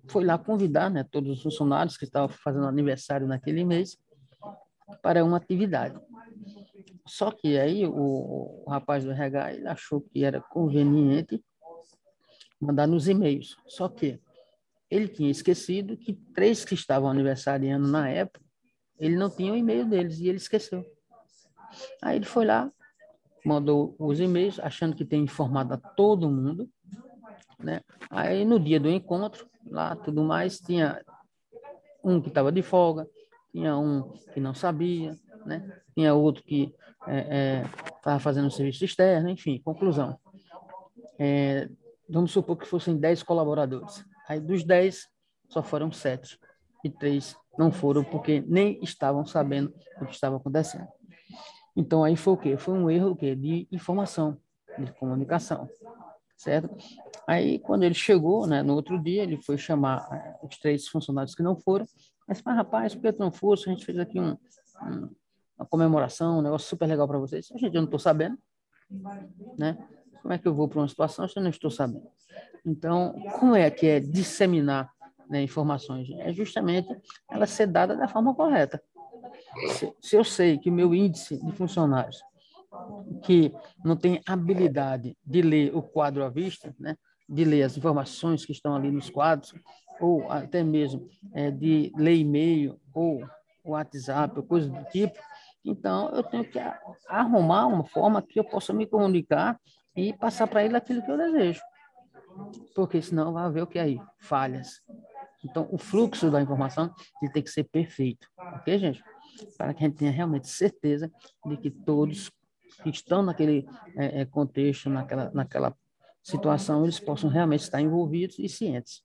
foi lá convidar, né, todos os funcionários que estavam fazendo aniversário naquele mês para uma atividade. Só que aí o rapaz do RH ele achou que era conveniente mandar nos e-mails. Só que ele tinha esquecido que 3 que estavam aniversariando na época, ele não tinha o e-mail deles e ele esqueceu. Aí ele foi lá, mandou os e-mails, achando que tinha informado a todo mundo, né? Aí, no dia do encontro, lá, tudo mais, tinha um que estava de folga, tinha um que não sabia, né? Tinha outro que estava fazendo um serviço externo, enfim, conclusão. Vamos supor que fossem 10 colaboradores. Aí dos 10, só foram 7. E 3 não foram porque nem estavam sabendo o que estava acontecendo. Então, aí foi o quê? Foi um erro o quê? De informação, de comunicação, certo? Aí, quando ele chegou, né, no outro dia, ele foi chamar os 3 funcionários que não foram. Mas, rapaz, por que tu não fosse? A gente fez aqui uma comemoração, um negócio super legal para vocês. A gente, eu não estou sabendo, né? Como é que eu vou para uma situação se eu não estou sabendo? Então, como é que é disseminar, né, informações? É justamente ela ser dada da forma correta. Se eu sei que o meu índice de funcionários que não tem habilidade de ler o quadro à vista, né, de ler as informações que estão ali nos quadros, ou até mesmo de ler e-mail ou WhatsApp, ou coisa do tipo, então eu tenho que arrumar uma forma que eu possa me comunicar e passar para ele aquilo que eu desejo. Porque senão vai haver o que aí? Falhas. Então, o fluxo da informação ele tem que ser perfeito. Ok, gente? Para que a gente tenha realmente certeza de que todos que estão naquele contexto, naquela situação, eles possam realmente estar envolvidos e cientes.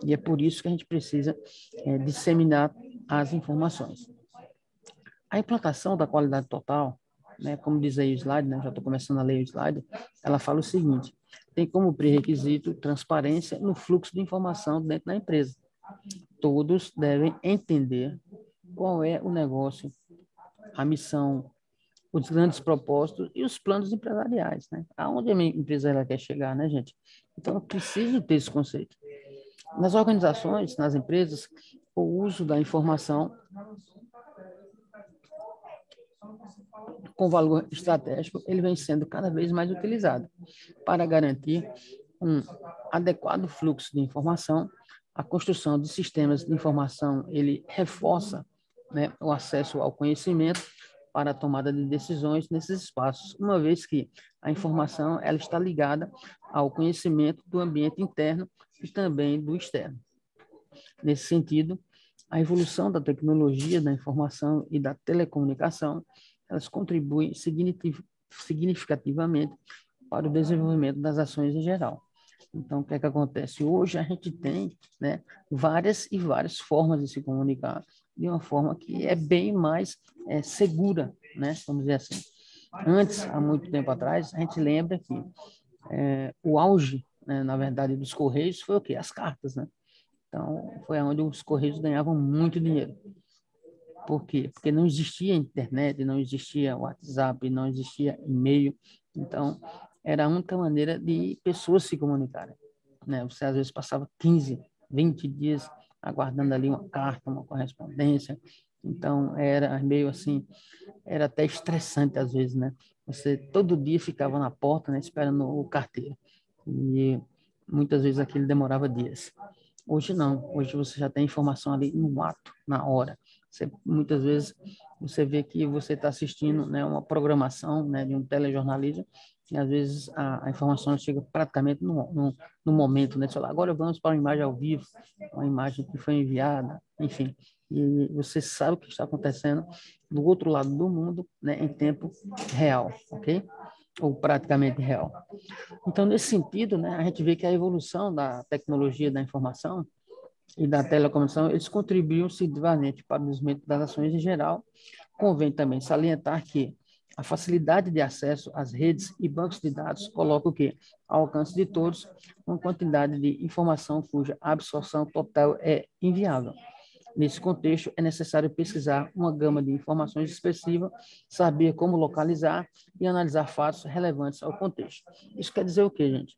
E é por isso que a gente precisa disseminar as informações. A implantação da qualidade total, né, como diz aí o slide, né, já estou começando a ler o slide, ela fala o seguinte: tem como pré-requisito transparência no fluxo de informação dentro da empresa. Todos devem entender qual é o negócio, a missão, os grandes propósitos e os planos empresariais, né? Aonde a minha empresa ela quer chegar, né, gente? Então, eu preciso ter esse conceito. Nas organizações, nas empresas, o uso da informação com valor estratégico, ele vem sendo cada vez mais utilizado para garantir um adequado fluxo de informação. A construção de sistemas de informação, ele reforça, né, o acesso ao conhecimento para a tomada de decisões nesses espaços, uma vez que a informação ela está ligada ao conhecimento do ambiente interno e também do externo. Nesse sentido, a evolução da tecnologia da informação e da telecomunicação, elas contribuem significativamente para o desenvolvimento das ações em geral. Então, o que é que acontece? Hoje a gente tem, né, várias e várias formas de se comunicar de uma forma que é bem mais segura, né? Vamos dizer assim. Antes, há muito tempo atrás, a gente lembra que o auge, né, na verdade, dos Correios foi o quê? As cartas, né? Então, foi onde os Correios ganhavam muito dinheiro. Por quê? Porque não existia internet, não existia WhatsApp, não existia e-mail. Então, era a única maneira de pessoas se comunicarem, né? Você, às vezes, passava 15, 20 dias aguardando ali uma carta, uma correspondência. Então, era meio assim, era até estressante, às vezes, né? Você todo dia ficava na porta, né, esperando o carteiro. E muitas vezes aquilo demorava dias. Hoje não, hoje você já tem informação ali no ato, na hora. Muitas vezes você vê que você está assistindo, né, uma programação, né, de um telejornalismo e às vezes a informação chega praticamente no momento, né? Sei lá, agora vamos para uma imagem ao vivo, uma imagem que foi enviada, enfim. E você sabe o que está acontecendo do outro lado do mundo, né, em tempo real, ok? Ou praticamente real. Então, nesse sentido, né, a gente vê que a evolução da tecnologia da informação e da telecomunicação, eles contribuem significativamente para o desenvolvimento das ações em geral. Convém também salientar que a facilidade de acesso às redes e bancos de dados coloca o quê? Ao alcance de todos, uma quantidade de informação cuja absorção total é inviável. Nesse contexto, é necessário pesquisar uma gama de informações expressiva, saber como localizar e analisar fatos relevantes ao contexto. Isso quer dizer o quê, gente?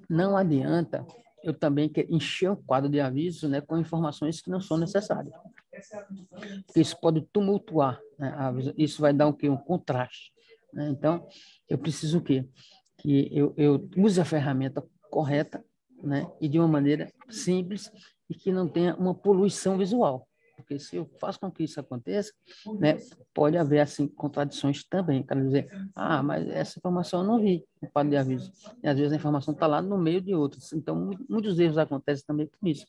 Não adianta eu também encher um quadro de avisos, né, com informações que não são necessárias. Porque isso pode tumultuar, né, isso vai dar o quê? Um contraste. Né? Então, eu preciso o quê? Que eu use a ferramenta correta, né, e de uma maneira simples e que não tenha uma poluição visual. Porque se eu faço com que isso aconteça, né, pode haver assim contradições também. Quero dizer, mas essa informação eu não vi no quadro de aviso. E às vezes a informação está lá no meio de outras. Então, muitos erros acontecem também por isso.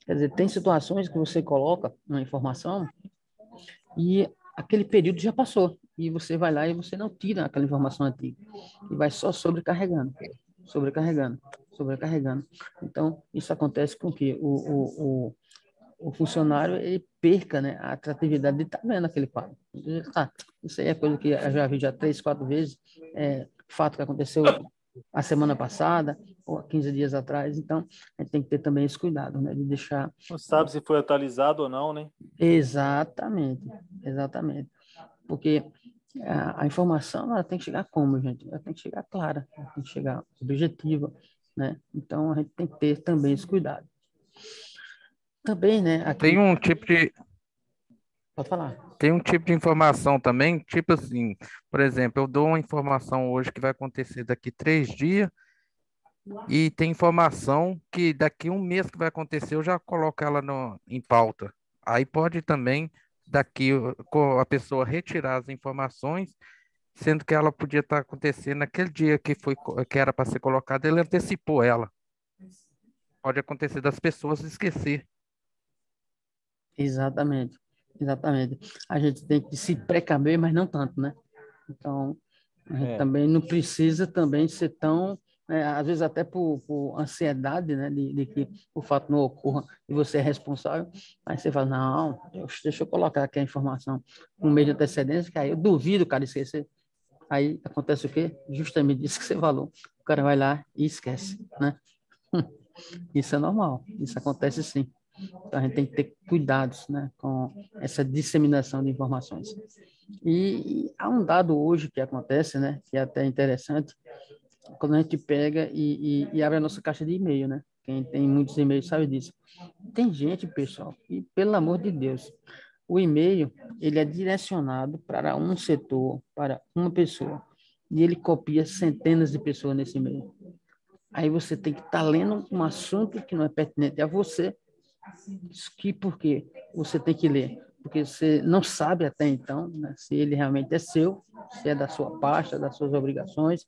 Quer dizer, tem situações que você coloca uma informação e aquele período já passou. E você vai lá e você não tira aquela informação antiga. E vai só sobrecarregando, sobrecarregando, sobrecarregando. Então, isso acontece com que o funcionário ele perca, né, a atratividade de estar vendo aquele quadro. Isso aí é coisa que eu já vi já 3, 4 vezes, fato que aconteceu a semana passada ou há 15 dias atrás. Então, a gente tem que ter também esse cuidado, né, de deixar... Não sabe se foi atualizado ou não, né? Exatamente, exatamente. Porque a informação ela tem que chegar como, gente? Ela tem que chegar clara, ela tem que chegar objetiva, né? Então, a gente tem que ter também esse cuidado. Também, né, aqui... Tem um tipo de, Pode falar. tem um tipo de informação também, tipo assim, por exemplo, eu dou uma informação hoje que vai acontecer daqui 3 dias, e tem informação que daqui 1 mês que vai acontecer, eu já coloco ela em pauta. Aí pode também, a pessoa retirar as informações, sendo que ela podia estar acontecendo naquele dia que era para ser colocada, ele antecipou ela. Pode acontecer das pessoas esquecer. Exatamente, exatamente. A gente tem que se precaver, mas não tanto, né? Então, a gente também não precisa também ser tão, às vezes até por ansiedade, né, de que o fato não ocorra e você é responsável, aí você fala, não, deixa eu colocar aqui a informação com mês de antecedência, que aí eu duvido o cara esquecer. Aí acontece o quê? Justamente isso que você falou. O cara vai lá e esquece, né? Isso é normal, isso acontece sim. Então, a gente tem que ter cuidados, né, com essa disseminação de informações. E há um dado hoje que acontece, né, que é até interessante, quando a gente pega e abre a nossa caixa de e-mail, né? Quem tem muitos e-mails sabe disso. Tem gente, pessoal, que, pelo amor de Deus, o e-mail, ele é direcionado para um setor, para uma pessoa, e ele copia centenas de pessoas nesse e-mail. Aí você tem que estar lendo um assunto que não é pertinente a você, porque você tem que ler, porque você não sabe até então, né, se ele realmente é seu, se é da sua pasta, das suas obrigações.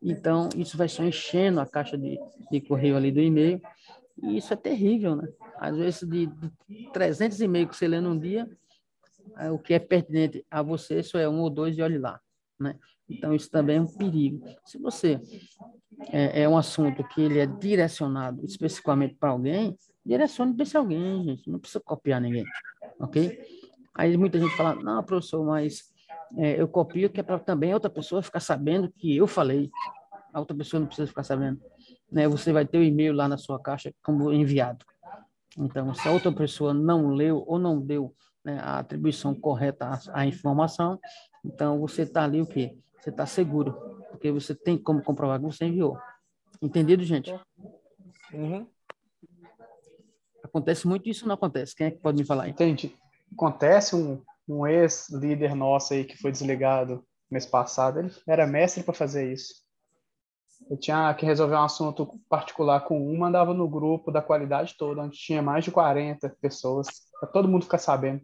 Então, isso vai só enchendo a caixa de correio ali do e-mail, e isso é terrível, né? Às vezes, de 300 e-mails que você lê num dia, o que é pertinente a você só é 1 ou 2 e olhe lá, né? Então, isso também é um perigo. Se você é um assunto que ele é direcionado especificamente para alguém, direcione para esse alguém, gente. Não precisa copiar ninguém, ok? Aí muita gente fala, não, professor, mas eu copio que é para também outra pessoa ficar sabendo que eu falei. A outra pessoa não precisa ficar sabendo. Né? Você vai ter o e-mail lá na sua caixa como enviado. Então, se a outra pessoa não leu ou não deu, né, a atribuição correta à informação, então você está ali o quê? Você está seguro, porque você tem como comprovar que você enviou. Entendido, gente? Uhum. Acontece muito isso ou não acontece? Quem é que pode me falar aí? Entendi. Acontece um ex-líder nosso aí que foi desligado mês passado, ele era mestre para fazer isso. Eu tinha que resolver um assunto particular com mandava no grupo da qualidade toda, onde tinha mais de 40 pessoas, para todo mundo ficar sabendo.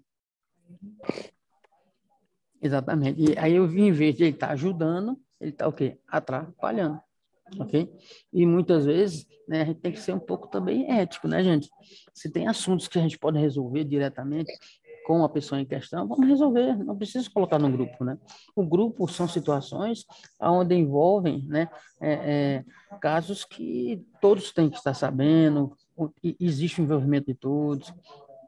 Exatamente. E aí eu vi, em vez de ele estar ajudando, ele está o quê? Atrapalhando. Ok? E muitas vezes, né, a gente tem que ser um pouco também ético, né, gente? Se tem assuntos que a gente pode resolver diretamente com a pessoa em questão, vamos resolver, não precisa colocar no grupo, né? O grupo são situações onde envolvem, né, casos que todos têm que estar sabendo, existe o envolvimento de todos,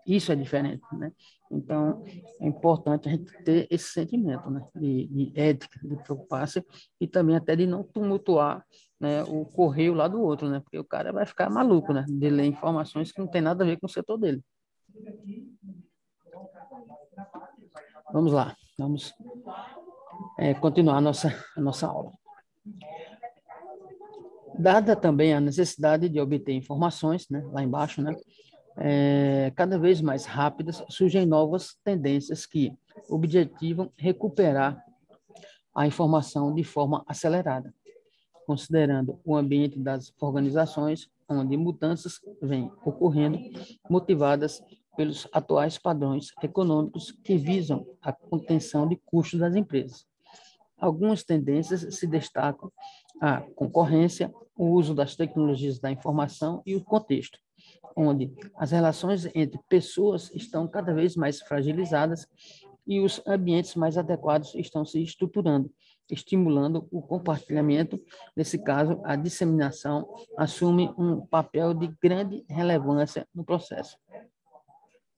isso é diferente, né? Então, é importante a gente ter esse sentimento, né, de ética, de preocupar-se e também até de não tumultuar, né, o correio lá do outro, né? Porque o cara vai ficar maluco, né, de ler informações que não tem nada a ver com o setor dele. Vamos lá, vamos continuar a nossa aula. Dada também a necessidade de obter informações, né, lá embaixo, né, cada vez mais rápidas, surgem novas tendências que objetivam recuperar a informação de forma acelerada, considerando o ambiente das organizações, onde mudanças vêm ocorrendo, motivadas pelos atuais padrões econômicos que visam a contenção de custos das empresas. Algumas tendências se destacam a concorrência, o uso das tecnologias da informação e o contexto, onde as relações entre pessoas estão cada vez mais fragilizadas e os ambientes mais adequados estão se estruturando, estimulando o compartilhamento. Nesse caso, a disseminação assume um papel de grande relevância no processo.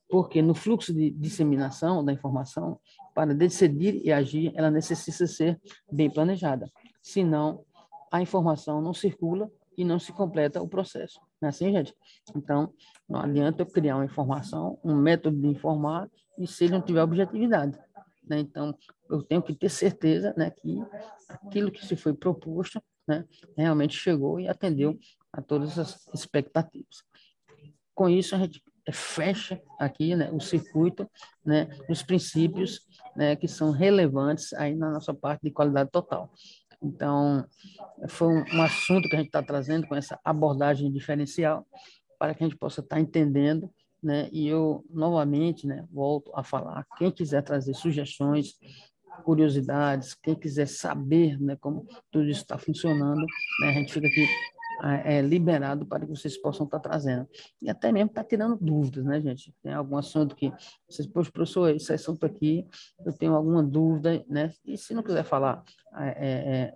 Porque no fluxo de disseminação da informação, para decidir e agir, ela necessita ser bem planejada. Senão, a informação não circula e não se completa o processo. Não é assim, gente? Então, não adianta eu criar uma informação, um método de informar, e se ele não tiver objetividade, né? Então, eu tenho que ter certeza, né, que aquilo que se foi proposto, né, realmente chegou e atendeu a todas as expectativas. Com isso, a gente fecha aqui, né, o circuito, né, os princípios, né, que são relevantes aí na nossa parte de qualidade total. Então, foi um assunto que a gente está trazendo com essa abordagem diferencial para que a gente possa estar entendendo, né, e eu, novamente, né, volto a falar, quem quiser trazer sugestões, curiosidades, quem quiser saber, né, como tudo isso está funcionando, né, a gente fica aqui liberado para que vocês possam estar trazendo. E até mesmo está tirando dúvidas, né, gente? Tem algum assunto que vocês, poxa, professor, esse assunto aqui, eu tenho alguma dúvida, né? E se não quiser falar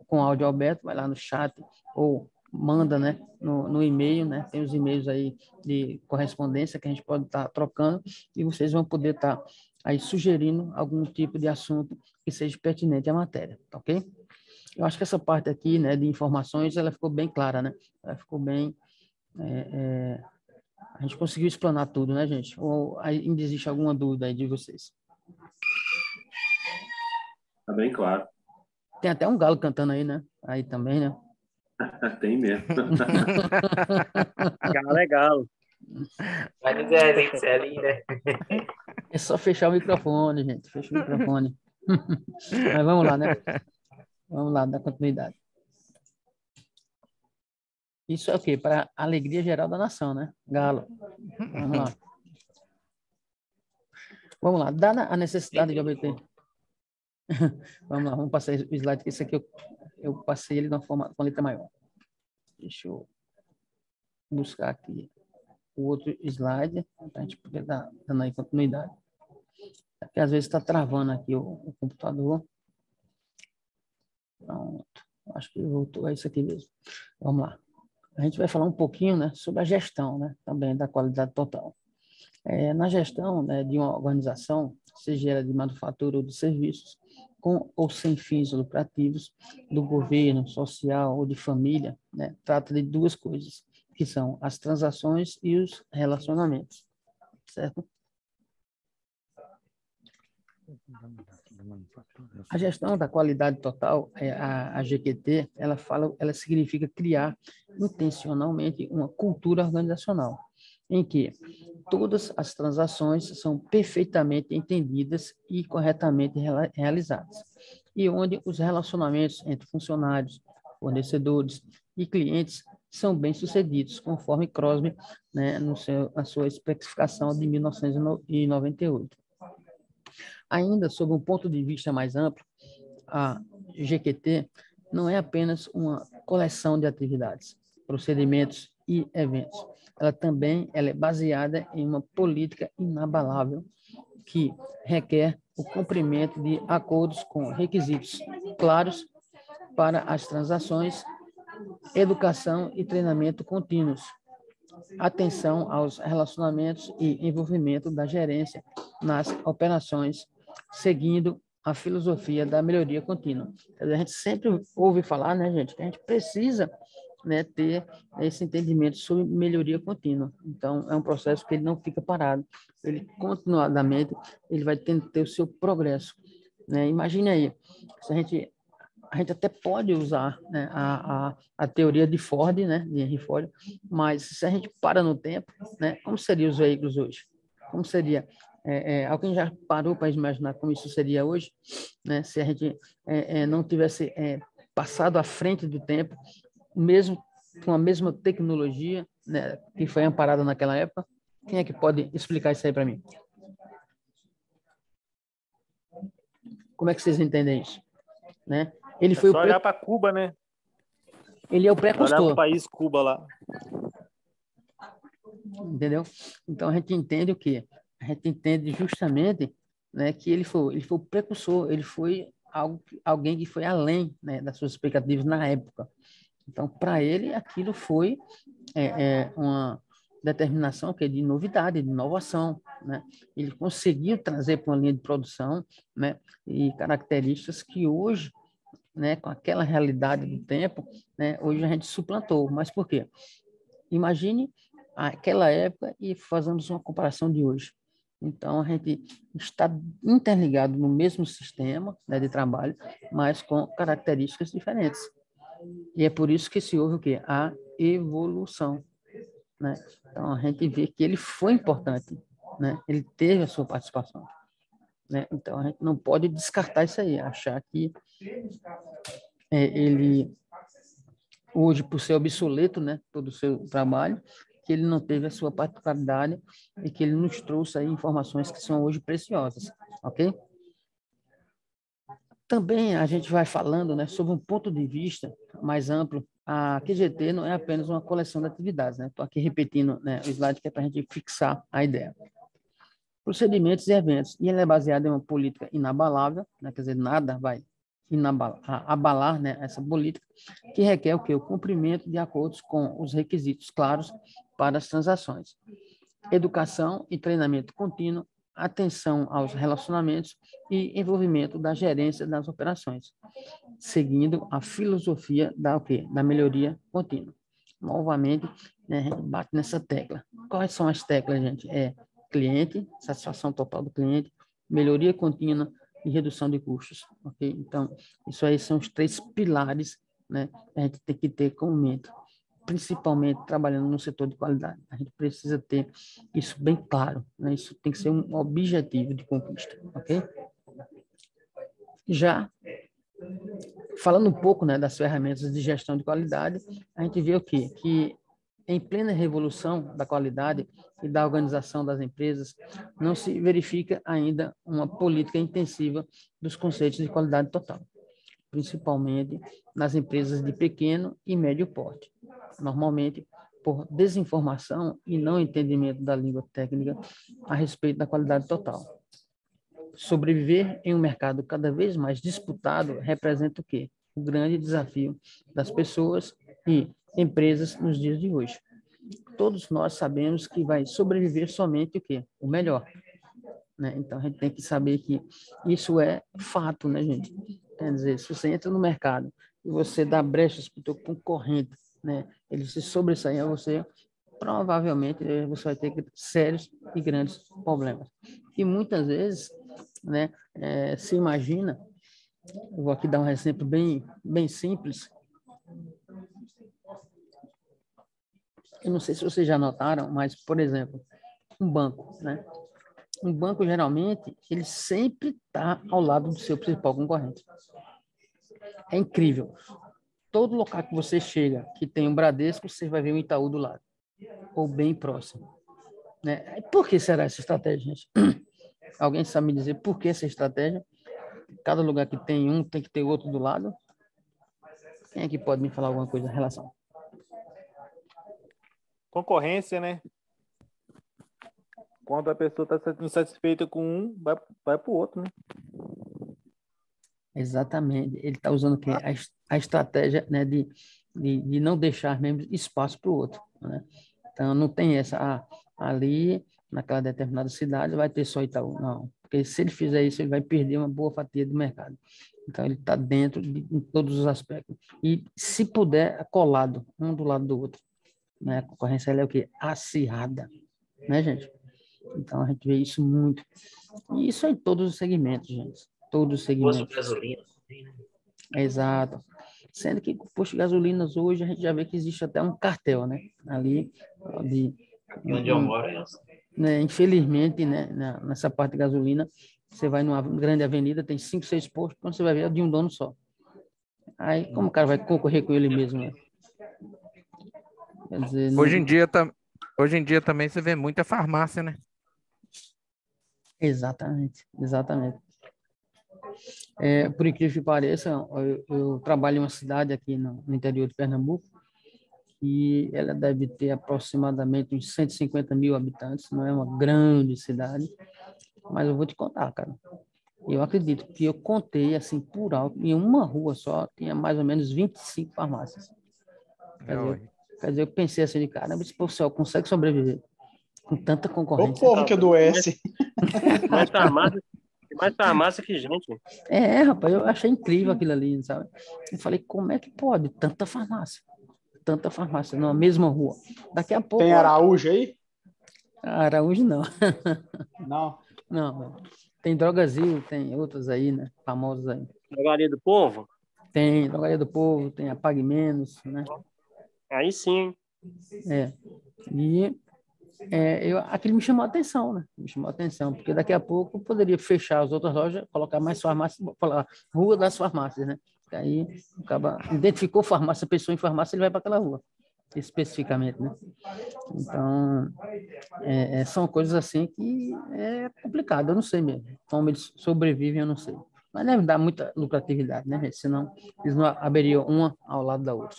com áudio Alberto, vai lá no chat ou manda, né, no e-mail, né? Tem os e-mails aí de correspondência que a gente pode estar trocando e vocês vão poder estar aí sugerindo algum tipo de assunto que seja pertinente à matéria, tá ok? Eu acho que essa parte aqui, né, de informações, ela ficou bem clara, né? Ela ficou bem... a gente conseguiu explanar tudo, né, gente? Ou ainda existe alguma dúvida aí de vocês? Tá bem claro. Tem até um galo cantando aí, né? Aí também, né? Tem mesmo. Galo é galo. Vai no Zezinho, você é linda. É só fechar o microfone, gente. Fecha o microfone. Mas vamos lá, né? Vamos lá, dar continuidade. Isso é o quê? Para a alegria geral da nação, né? Galo. Vamos lá. Vamos lá. Dada a necessidade de obter... Vamos lá, vamos passar o slide, que esse aqui eu passei ele de forma com letra maior. Deixa eu buscar aqui o outro slide, para a gente poder dar dando aí continuidade. Porque às vezes está travando aqui o computador. Pronto. Acho que voltou a isso aqui mesmo. Vamos lá. A gente vai falar um pouquinho, né, sobre a gestão, né, também da qualidade total. Na gestão, né, de uma organização, seja ela de manufatura ou de serviços, com ou sem fins lucrativos, do governo, social ou de família, né, trata de duas coisas, que são as transações e os relacionamentos, certo? A gestão da qualidade total, a GQT, ela significa criar intencionalmente uma cultura organizacional, em que todas as transações são perfeitamente entendidas e corretamente realizadas, e onde os relacionamentos entre funcionários, fornecedores e clientes são bem-sucedidos, conforme Crosby, né, na sua especificação de 1998. Ainda, sob um ponto de vista mais amplo, a GQT não é apenas uma coleção de atividades, procedimentos e eventos. Ela é baseada em uma política inabalável que requer o cumprimento de acordos com requisitos claros para as transações, educação e treinamento contínuos, atenção aos relacionamentos e envolvimento da gerência nas operações, seguindo a filosofia da melhoria contínua. A gente sempre ouve falar, né, gente, que a gente precisa, né, ter esse entendimento sobre melhoria contínua. Então, é um processo que ele não fica parado. Ele, continuadamente, ele vai ter o seu progresso, né? Imagine aí, se a gente até pode usar, né, a teoria de Ford, né, de Henry Ford, mas se a gente para no tempo, né, como seriam os veículos hoje? Como seria? Alguém já parou para imaginar como isso seria hoje, né, se a gente não tivesse passado à frente do tempo, mesmo com a mesma tecnologia, né, que foi amparada naquela época? Quem é que pode explicar isso aí para mim? Como é que vocês entendem isso? Né? Ele foi só olhar para Cuba, né? Ele é o precursor. Olhar para o país Cuba lá. Entendeu? Então, a gente entende o quê? A gente entende justamente né, que ele foi o precursor, ele foi alguém que foi além, né, das suas expectativas na época. Então, para ele, aquilo foi uma determinação que é de novidade, de inovação, né? Ele conseguiu trazer para uma linha de produção, né, e características que hoje, né, com aquela realidade do tempo, né, hoje a gente suplantou. Mas por quê? Imagine aquela época e fazemos uma comparação de hoje. Então, a gente está interligado no mesmo sistema, né, de trabalho, mas com características diferentes. E é por isso que se houve o quê? A evolução, né? Então, a gente vê que ele foi importante, né? Ele teve a sua participação, né? Então, a gente não pode descartar isso aí, achar que ele, hoje, por ser obsoleto, né, todo o seu trabalho, que ele não teve a sua particularidade e que ele nos trouxe aí informações que são hoje preciosas, ok? Também a gente vai falando, né, sobre um ponto de vista mais amplo. A QGT não é apenas uma coleção de atividades, né? Estou aqui repetindo, né, o slide que é para a gente fixar a ideia. Procedimentos e eventos. E ele é baseado em uma política inabalável, né? Quer dizer, nada vai abalar, né, essa política, que requer o quê? O cumprimento de acordos com os requisitos claros para as transações. Educação e treinamento contínuo, atenção aos relacionamentos e envolvimento da gerência das operações, seguindo a filosofia da melhoria contínua. Novamente, né, a gente bate nessa tecla. Quais são as teclas, gente? Cliente, satisfação total do cliente, melhoria contínua e redução de custos. Okay? Então, isso aí são os 3 pilares, né, que a gente tem que ter como mente, principalmente trabalhando no setor de qualidade. A gente precisa ter isso bem claro, né? Isso tem que ser um objetivo de conquista, ok? Já falando um pouco, né, das ferramentas de gestão de qualidade, a gente vê o quê? Que em plena revolução da qualidade e da organização das empresas, não se verifica ainda uma política intensiva dos conceitos de qualidade total, principalmente nas empresas de pequeno e médio porte. Normalmente, por desinformação e não entendimento da língua técnica a respeito da qualidade total. Sobreviver em um mercado cada vez mais disputado representa o quê? O grande desafio das pessoas e empresas nos dias de hoje. Todos nós sabemos que vai sobreviver somente o quê? O melhor, né? Então, a gente tem que saber que isso é fato, né, gente? Quer dizer, se você entra no mercado e você dá brechas para o teu concorrente, né, ele se sobressair a você, provavelmente você vai ter sérios e grandes problemas. E muitas vezes, né, se imagina, eu vou aqui dar um exemplo bem simples. Eu não sei se vocês já notaram, mas, por exemplo, um banco, né? Um banco, geralmente, ele sempre está ao lado do seu principal concorrente. É incrível. Todo local que você chega, que tem um Bradesco, você vai ver um Itaú do lado, ou bem próximo, né? Por que será essa estratégia, gente? Alguém sabe me dizer por que essa estratégia? Cada lugar que tem um, tem que ter outro do lado? Quem é que pode me falar alguma coisa em relação? Concorrência, né? Quando a pessoa está insatisfeita com um, vai para o outro, né? Exatamente. Ele está usando o quê? A estratégia, né, de não deixar mesmo espaço para o outro, né? Então, não tem essa, ali, naquela determinada cidade, vai ter só Itaú. Não, porque se ele fizer isso, ele vai perder uma boa fatia do mercado. Então, ele está dentro em todos os aspectos. E, se puder, colado, um do lado do outro, né? A concorrência ela é o quê? Acirrada, né, gente? Então, a gente vê isso muito. E isso é em todos os segmentos, gente. Todos os segmentos. Posto de gasolina. Exato. Sendo que posto de gasolinas hoje a gente já vê que existe até um cartel, né? Ali, Onde eu moro é assim. né? Infelizmente, né? Nessa parte de gasolina, você vai numa grande avenida, tem 5, 6 postos, quando você vai ver é de um dono só. Aí, como o cara vai concorrer com ele mesmo, né? Quer dizer, não... Hoje em dia também você vê muita farmácia, né? Exatamente. Por incrível que pareça, eu trabalho em uma cidade aqui no interior de Pernambuco e ela deve ter aproximadamente uns 150 mil habitantes, não é uma grande cidade. Mas eu vou te contar, cara. Eu acredito que eu contei, assim, por alto, em uma rua só, tinha mais ou menos 25 farmácias. Quer dizer, eu pensei assim, caramba, esse pessoal consegue sobreviver com tanta O concorrência. povo que adoece. Mais farmácia que gente. Rapaz, eu achei incrível aquilo ali, sabe? Eu falei, como é que pode tanta farmácia? Tanta farmácia na mesma rua. Daqui a pouco... Tem Araújo aí? Araújo não. Não. Não. Tem Drogazil, tem outros aí, né? Famosos aí. Drogaria do Povo? Tem Drogaria do Povo, tem a Pague Menos, né? Aí sim. E aquilo me chamou a atenção, né? Me chamou a atenção, porque daqui a pouco eu poderia fechar as outras lojas, colocar mais farmácias, falar Rua das Farmácias, né? Aí acaba, identificou farmácia, pessoa em farmácia, ele vai para aquela rua, especificamente, né? Então, são coisas assim que é complicado, eu não sei mesmo. Como eles sobrevivem, eu não sei. Mas deve dar muita lucratividade, né, gente? Senão eles não abririam uma ao lado da outra.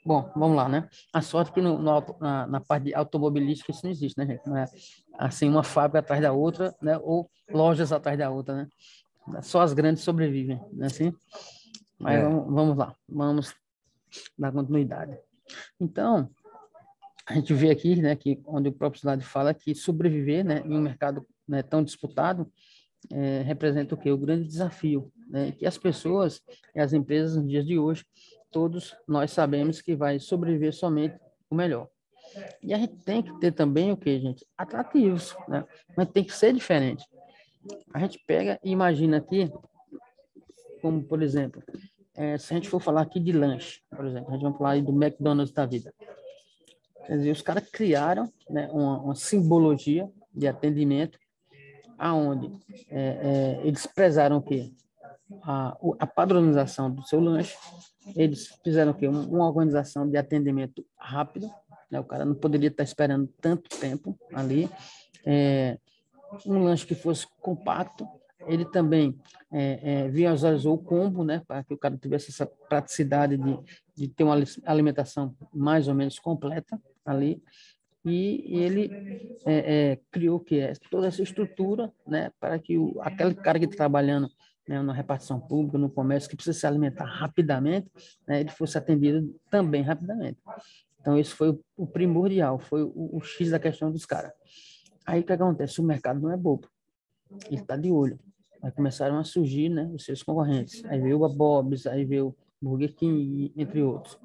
Bom, vamos lá, né? A sorte que na parte de automobilística isso não existe, né, gente? Não é assim uma fábrica atrás da outra, né? Ou lojas atrás da outra, né? Só as grandes sobrevivem, né? Assim? Mas vamos lá, vamos dar continuidade. Então, a gente vê aqui, né, que onde o próprio slide fala que sobreviver, né, em um mercado, né, tão disputado representa o quê? O grande desafio, né, que as pessoas e as empresas nos dias de hoje, todos nós sabemos que vai sobreviver somente o melhor. E a gente tem que ter também o quê, gente? Atrativos, né? Mas tem que ser diferente. A gente pega e imagina aqui, como por exemplo, se a gente for falar aqui de lanche, por exemplo, a gente vai falar aí do McDonald's da vida. Quer dizer, os caras criaram, né, uma simbologia de atendimento aonde eles prezaram o quê? A padronização do seu lanche, eles fizeram o quê? Uma organização de atendimento rápido, né? O cara não poderia estar esperando tanto tempo ali, um lanche que fosse compacto, ele também visualizou o combo, né, para que o cara tivesse essa praticidade de ter uma alimentação mais ou menos completa ali, e ele criou toda essa estrutura, né, para que aquele cara que está trabalhando, né, na repartição pública, no comércio, que precisa se alimentar rapidamente, né, ele fosse atendido também rapidamente. Então, esse foi o primordial, foi o X da questão dos caras. Aí, o que acontece? O mercado não é bobo, ele está de olho. Aí começaram a surgir, né, os seus concorrentes. Aí veio a Bob's, aí veio o Burger King, entre outros.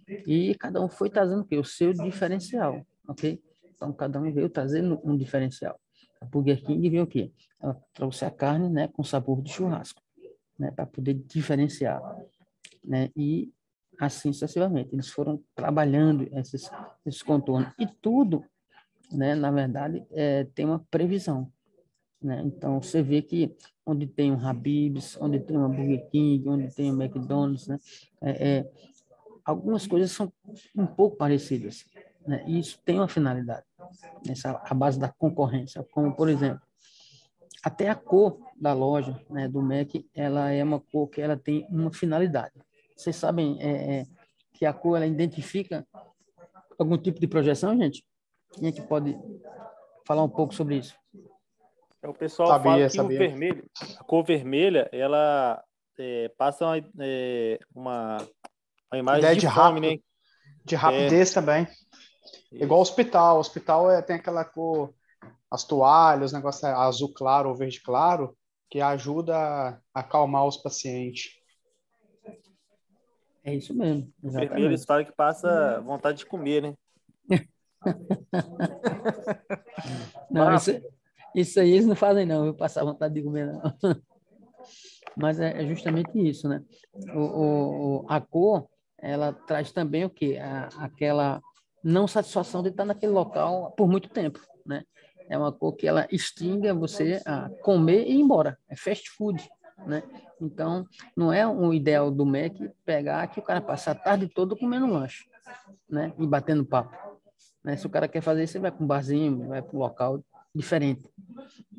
E cada um foi trazendo o quê? O seu diferencial, ok? Então, cada um veio trazendo um diferencial. A Burger King veio o quê? Ela trouxe a carne, né, com sabor de churrasco, né, para poder diferenciar, né? E assim sucessivamente. Eles foram trabalhando esses contornos. E tudo, né, na verdade, tem uma previsão, né? Então, você vê que onde tem um Habib's, onde tem uma Burger King, onde tem um McDonald's, né? Algumas coisas são um pouco parecidas, né? E isso tem uma finalidade, a base da concorrência, como, por exemplo, até a cor da loja, né, do Mac, ela é uma cor que ela tem uma finalidade. Vocês sabem que a cor ela identifica algum tipo de projeção, gente? Quem é que pode falar um pouco sobre isso? O pessoal fala que o vermelho, a cor vermelha, ela passa uma imagem ideia de fome, rápido, né? De rapidez também. Isso. Igual hospital. O hospital tem aquela cor, as toalhas, os negócios azul claro ou verde claro, que ajuda a acalmar os pacientes. É isso mesmo. O vermelho eles falam que passa vontade de comer, né? Não, isso aí eles não fazem não, eu passar vontade de comer não. Mas é justamente isso, né? A cor, ela traz também o quê? Aquela não satisfação de estar naquele local por muito tempo, né? É uma cor que ela instiga você a comer e ir embora. É fast food, né? Então, não é um ideal do Mac pegar que o cara passa a tarde toda comendo lanche, né? E batendo papo. Né? Se o cara quer fazer isso, ele vai para um barzinho, vai para um local diferente.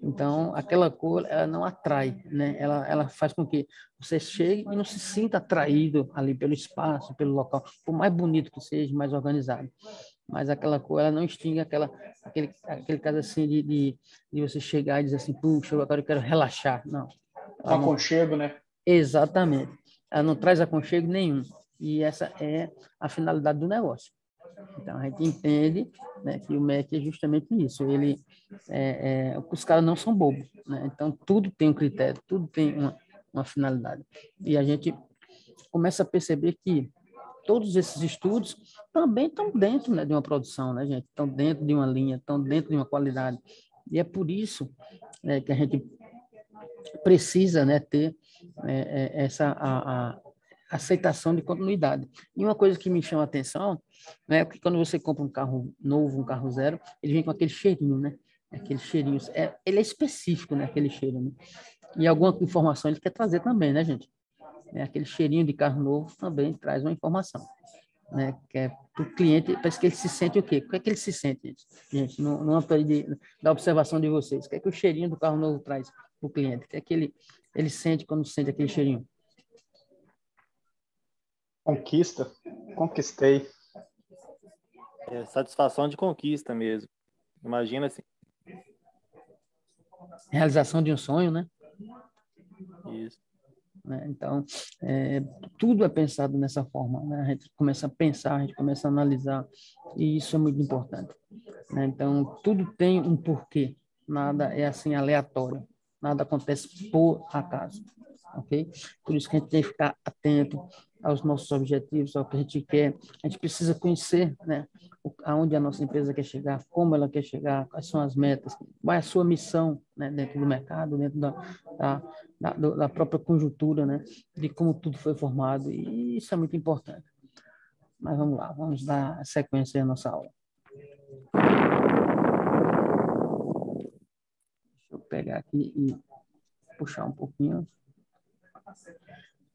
Então, aquela cor, ela não atrai, né? Ela faz com que você chegue e não se sinta atraído ali pelo espaço, pelo local, por mais bonito que seja, mais organizado. Mas aquela cor, ela não extingue aquele caso assim de você chegar e dizer assim, puxa, agora eu quero relaxar. Não. Um aconchego, né? Exatamente. Ela não traz aconchego nenhum. E essa é a finalidade do negócio. Então, a gente entende, né, que o MEC é justamente isso. Os caras não são bobos, né? Então, tudo tem um critério, tudo tem uma finalidade. E a gente começa a perceber que todos esses estudos também estão dentro, né, de uma produção, né, gente? Estão dentro de uma linha, estão dentro de uma qualidade. E é por isso, né, que a gente precisa, né, ter essa aceitação de continuidade. E uma coisa que me chama a atenção, né, é que quando você compra um carro novo, um carro zero, ele vem com aquele cheirinho, né? Aquele cheirinho. Ele é específico, né? Aquele cheiro, né? E alguma informação ele quer trazer também, né, gente? Aquele cheirinho de carro novo também traz uma informação, né? Que é para o cliente, parece que ele se sente o quê? O que é que ele se sente, gente? No âmbito da observação de vocês. O que é que o cheirinho do carro novo traz para o cliente? O que é que ele sente quando sente aquele cheirinho? Conquista. Conquistei. Satisfação de conquista mesmo. Imagina assim. Realização de um sonho, né? Isso. Então, tudo é pensado dessa forma, né? A gente começa a pensar, a gente começa a analisar, e isso é muito importante, né? Então, tudo tem um porquê, nada é assim aleatório, nada acontece por acaso, ok? Por isso que a gente tem que ficar atento aos nossos objetivos, ao que a gente quer. A gente precisa conhecer, né, aonde a nossa empresa quer chegar, como ela quer chegar, quais são as metas, qual é a sua missão, né, dentro do mercado, dentro da própria conjuntura, né, de como tudo foi formado, e isso é muito importante. Mas vamos lá, vamos dar sequência à nossa aula. Deixa eu pegar aqui e puxar um pouquinho.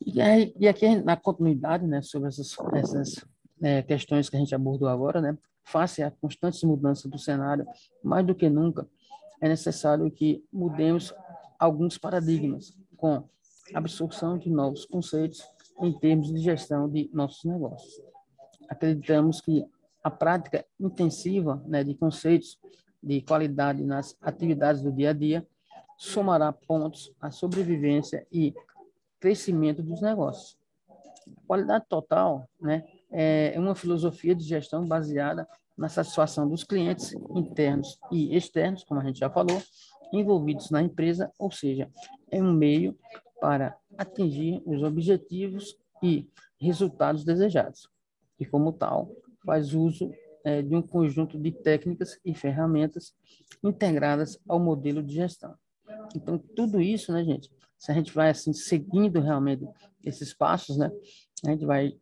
E aqui, na continuidade, né, sobre essas questões que a gente abordou agora, né, face à constante mudança do cenário, mais do que nunca, é necessário que mudemos alguns paradigmas com absorção de novos conceitos em termos de gestão de nossos negócios. Acreditamos que a prática intensiva, né, de conceitos de qualidade nas atividades do dia a dia somará pontos à sobrevivência e crescimento dos negócios. Qualidade total, né, é uma filosofia de gestão baseada na satisfação dos clientes internos e externos, como a gente já falou, envolvidos na empresa, ou seja, é um meio para atingir os objetivos e resultados desejados. E, como tal, faz uso de um conjunto de técnicas e ferramentas integradas ao modelo de gestão. Então, tudo isso, né, gente, se a gente vai assim seguindo realmente esses passos, né, a gente vai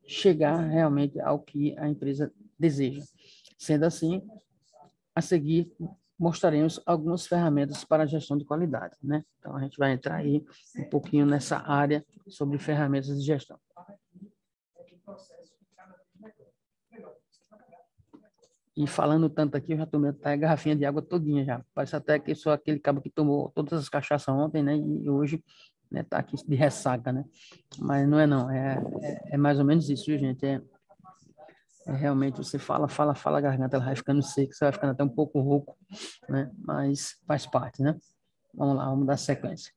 chegar realmente ao que a empresa deseja. Sendo assim, a seguir mostraremos algumas ferramentas para a gestão de qualidade, né? Então a gente vai entrar aí um pouquinho nessa área sobre ferramentas de gestão. E falando tanto aqui, eu já tomei até a garrafinha de água todinha já. Parece até que sou aquele cabo que tomou todas as cachaças ontem, né? E hoje, né, tá aqui de ressaca, né? Mas não é não, é mais ou menos isso, viu, gente? Realmente você fala, a garganta ela vai ficando seca, você vai ficando até um pouco rouco, né? Mas faz parte, né? Vamos lá, vamos dar sequência.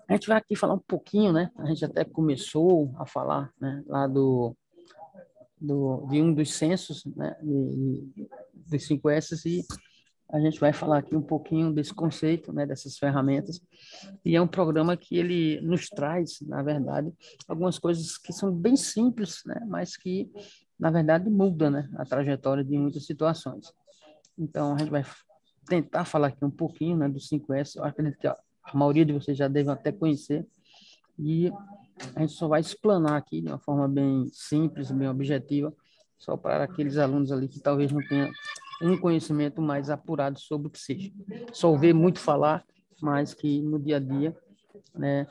A gente vai aqui falar um pouquinho, né? A gente até começou a falar, né, lá de um dos censos, né, dos 5S, e a gente vai falar aqui um pouquinho desse conceito, né, dessas ferramentas. E é um programa que ele nos traz, na verdade, algumas coisas que são bem simples, né, mas que, na verdade, mudam, né, a trajetória de muitas situações. Então, a gente vai tentar falar aqui um pouquinho, né, do 5S. Eu acredito que a maioria de vocês já devem até conhecer. E a gente só vai explanar aqui de uma forma bem simples, bem objetiva, só para aqueles alunos ali que talvez não tenham um conhecimento mais apurado sobre o que seja. Só ouvir muito falar, mas que no dia a dia, né,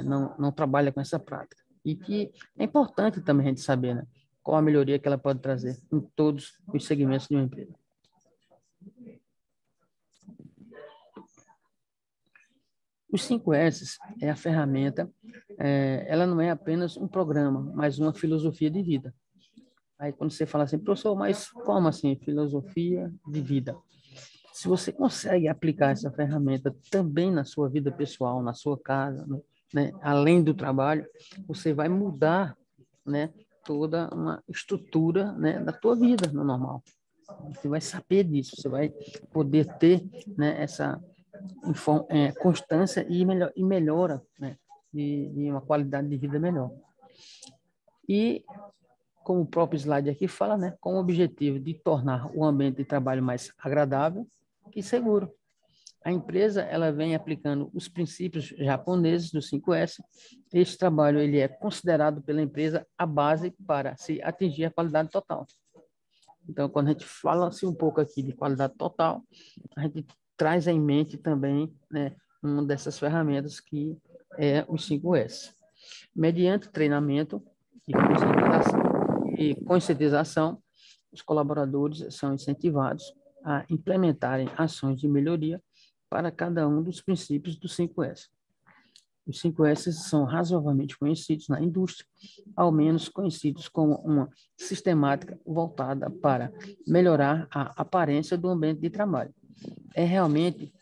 não trabalha com essa prática. E que é importante também a gente saber, né, qual a melhoria que ela pode trazer em todos os segmentos de uma empresa. Os 5S é a ferramenta, ela não é apenas um programa, mas uma filosofia de vida. Aí quando você fala assim, professor, mas como assim filosofia de vida? Se você consegue aplicar essa ferramenta também na sua vida pessoal, na sua casa, né, além do trabalho, você vai mudar, né, toda uma estrutura, né, da tua vida no normal. Você vai saber disso, você vai poder ter, né, essa constância e melhora, né, de uma qualidade de vida melhor. E, como o próprio slide aqui fala, né, com o objetivo de tornar o ambiente de trabalho mais agradável e seguro. A empresa ela vem aplicando os princípios japoneses do 5S. Este trabalho ele é considerado pela empresa a base para se atingir a qualidade total. Então, quando a gente fala assim, um pouco aqui de qualidade total, a gente traz em mente também, né, uma dessas ferramentas que é o 5S. Mediante treinamento e conscientização, os colaboradores são incentivados a implementarem ações de melhoria para cada um dos princípios do 5S. Os 5S são razoavelmente conhecidos na indústria, ao menos conhecidos como uma sistemática voltada para melhorar a aparência do ambiente de trabalho. É realmente,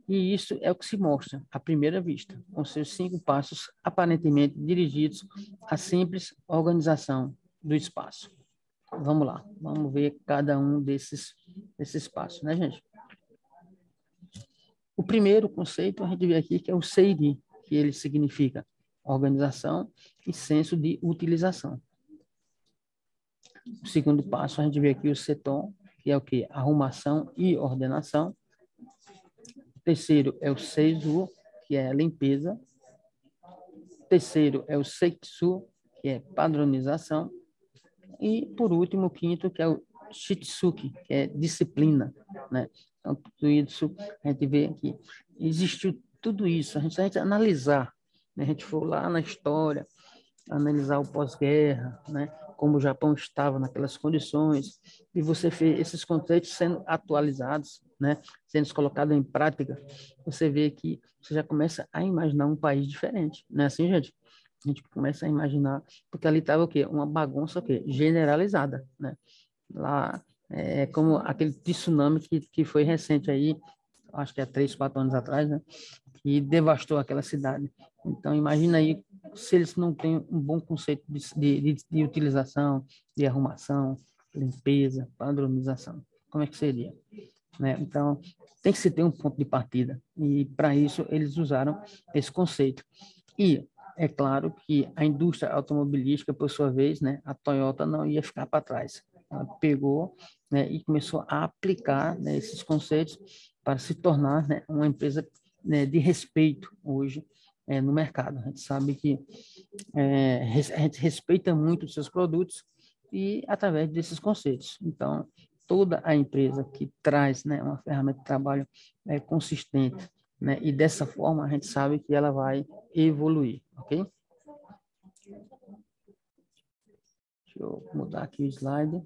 e isso é o que se mostra à primeira vista, com seus 5 passos aparentemente dirigidos à simples organização do espaço. Vamos lá, vamos ver cada um desses passos, né, gente? O primeiro conceito a gente vê aqui que é o CID, que ele significa organização e senso de utilização. O segundo passo a gente vê aqui o CETOM, que é o quê? Arrumação e ordenação. O terceiro é o SEIZU, que é a limpeza. O terceiro é o SEITSU, que é padronização. E, por último, o quinto, que é o Shitsuki, que é disciplina, né? Então, tudo isso, a gente vê que existiu tudo isso. A gente analisar, né? A gente for lá na história, analisar o pós-guerra, né? Como o Japão estava naquelas condições, e você vê esses conceitos sendo atualizados, né? Sendo colocados em prática, você vê que você já começa a imaginar um país diferente, não é assim, gente? A gente começa a imaginar, porque ali estava o quê? Uma bagunça o quê? Generalizada, né? Lá, como aquele tsunami que foi recente aí, acho que há 3, 4 anos atrás, né? Que devastou aquela cidade. Então, imagina aí se eles não têm um bom conceito de utilização, de arrumação, limpeza, padronização. Como é que seria? Né? Então, tem que se ter um ponto de partida. E, para isso, eles usaram esse conceito. E é claro que a indústria automobilística, por sua vez, né, a Toyota não ia ficar para trás. Ela pegou, né, e começou a aplicar, né, esses conceitos para se tornar, né, uma empresa, né, de respeito hoje no mercado. A gente sabe que a gente respeita muito os seus produtos e através desses conceitos. Então, toda a empresa que traz, né, uma ferramenta de trabalho consistente, né, e dessa forma a gente sabe que ela vai evoluir, ok? Deixa eu mudar aqui o slide.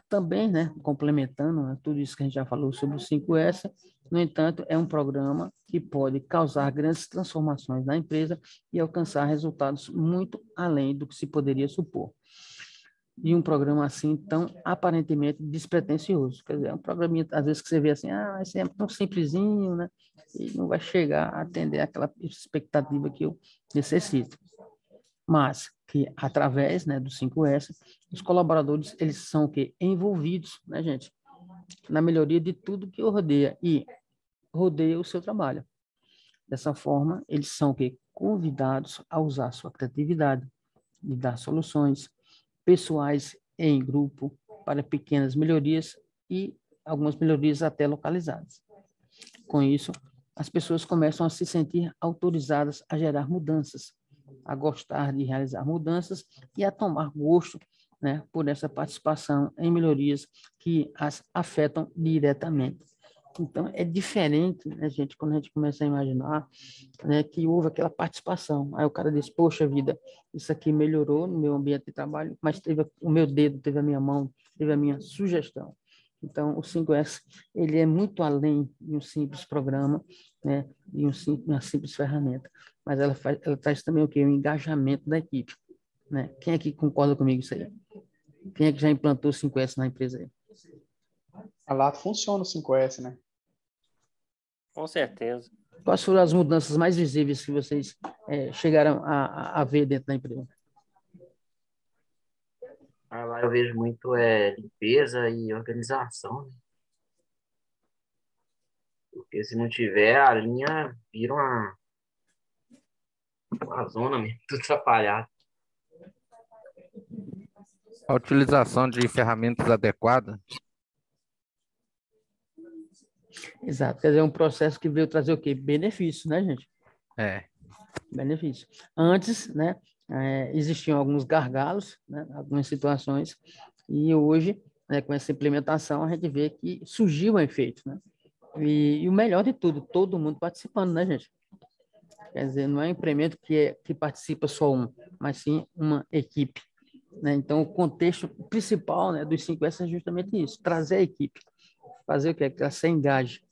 Também, né, complementando, né, tudo isso que a gente já falou sobre o 5S, no entanto, é um programa que pode causar grandes transformações na empresa e alcançar resultados muito além do que se poderia supor. E um programa assim tão aparentemente despretensioso. Quer dizer, é um programinha, às vezes, que você vê assim, esse é tão simplesinho, né? E não vai chegar a atender aquela expectativa que eu necessito. Mas que, através, né, do 5S, os colaboradores, eles são o quê? Envolvidos, né, gente? Na melhoria de tudo que rodeia e rodeia o seu trabalho. Dessa forma, eles são o quê? Convidados a usar sua criatividade e dar soluções pessoais em grupo para pequenas melhorias e algumas melhorias até localizadas. Com isso, as pessoas começam a se sentir autorizadas a gerar mudanças, a gostar de realizar mudanças e a tomar gosto, né, por essa participação em melhorias que as afetam diretamente. Então, é diferente, né, gente, quando a gente começa a imaginar, né, que houve aquela participação. Aí o cara diz, poxa vida, isso aqui melhorou no meu ambiente de trabalho, mas teve o meu dedo, teve a minha mão, teve a minha sugestão. Então, o 5S, ele é muito além de um simples programa, né, de uma simples ferramenta, mas ela traz também o quê? O engajamento da equipe, né? Quem é que concorda comigo isso aí? Quem é que já implantou o 5S na empresa aí? A Lato funciona o 5S, né? Com certeza. Quais foram as mudanças mais visíveis que vocês chegaram a ver dentro da empresa? Lá eu vejo muito limpeza e organização, né? Porque se não tiver, a linha vira uma zona mesmo, tudo atrapalhado. A utilização de ferramentas adequadas. Exato, quer dizer, é um processo que veio trazer o quê? Benefício, né, gente? Benefício. Antes, né, existiam alguns gargalos, né, algumas situações, e hoje, né, com essa implementação, a gente vê que surgiu um efeito, né? E o melhor de tudo, todo mundo participando, né, gente? Quer dizer, não é um implemento que participa só um, mas sim uma equipe, né? Então, o contexto principal, né, dos 5S é justamente isso, trazer a equipe, fazer o quê? Que ela se engaje,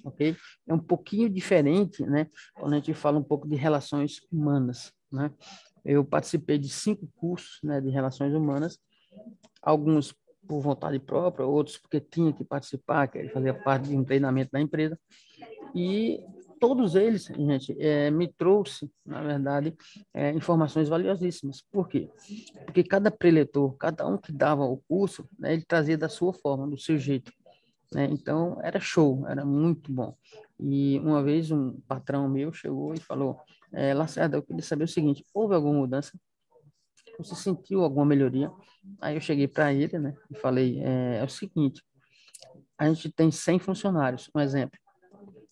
ok? É um pouquinho diferente, né, quando a gente fala um pouco de relações humanas, né? Eu participei de 5 cursos, né, de relações humanas, alguns por vontade própria, outros porque tinha que participar, que fazia parte de um treinamento da empresa, e todos eles, gente, me trouxe, na verdade, informações valiosíssimas. Por quê? Porque cada preletor, cada um que dava o curso, né, ele trazia da sua forma, do seu jeito, né? Então, era show, era muito bom. E uma vez um patrão meu chegou e falou, Lacerda, eu queria saber o seguinte, houve alguma mudança? Você sentiu alguma melhoria? Aí eu cheguei para ele, né, e falei, é o seguinte, a gente tem 100 funcionários, um exemplo.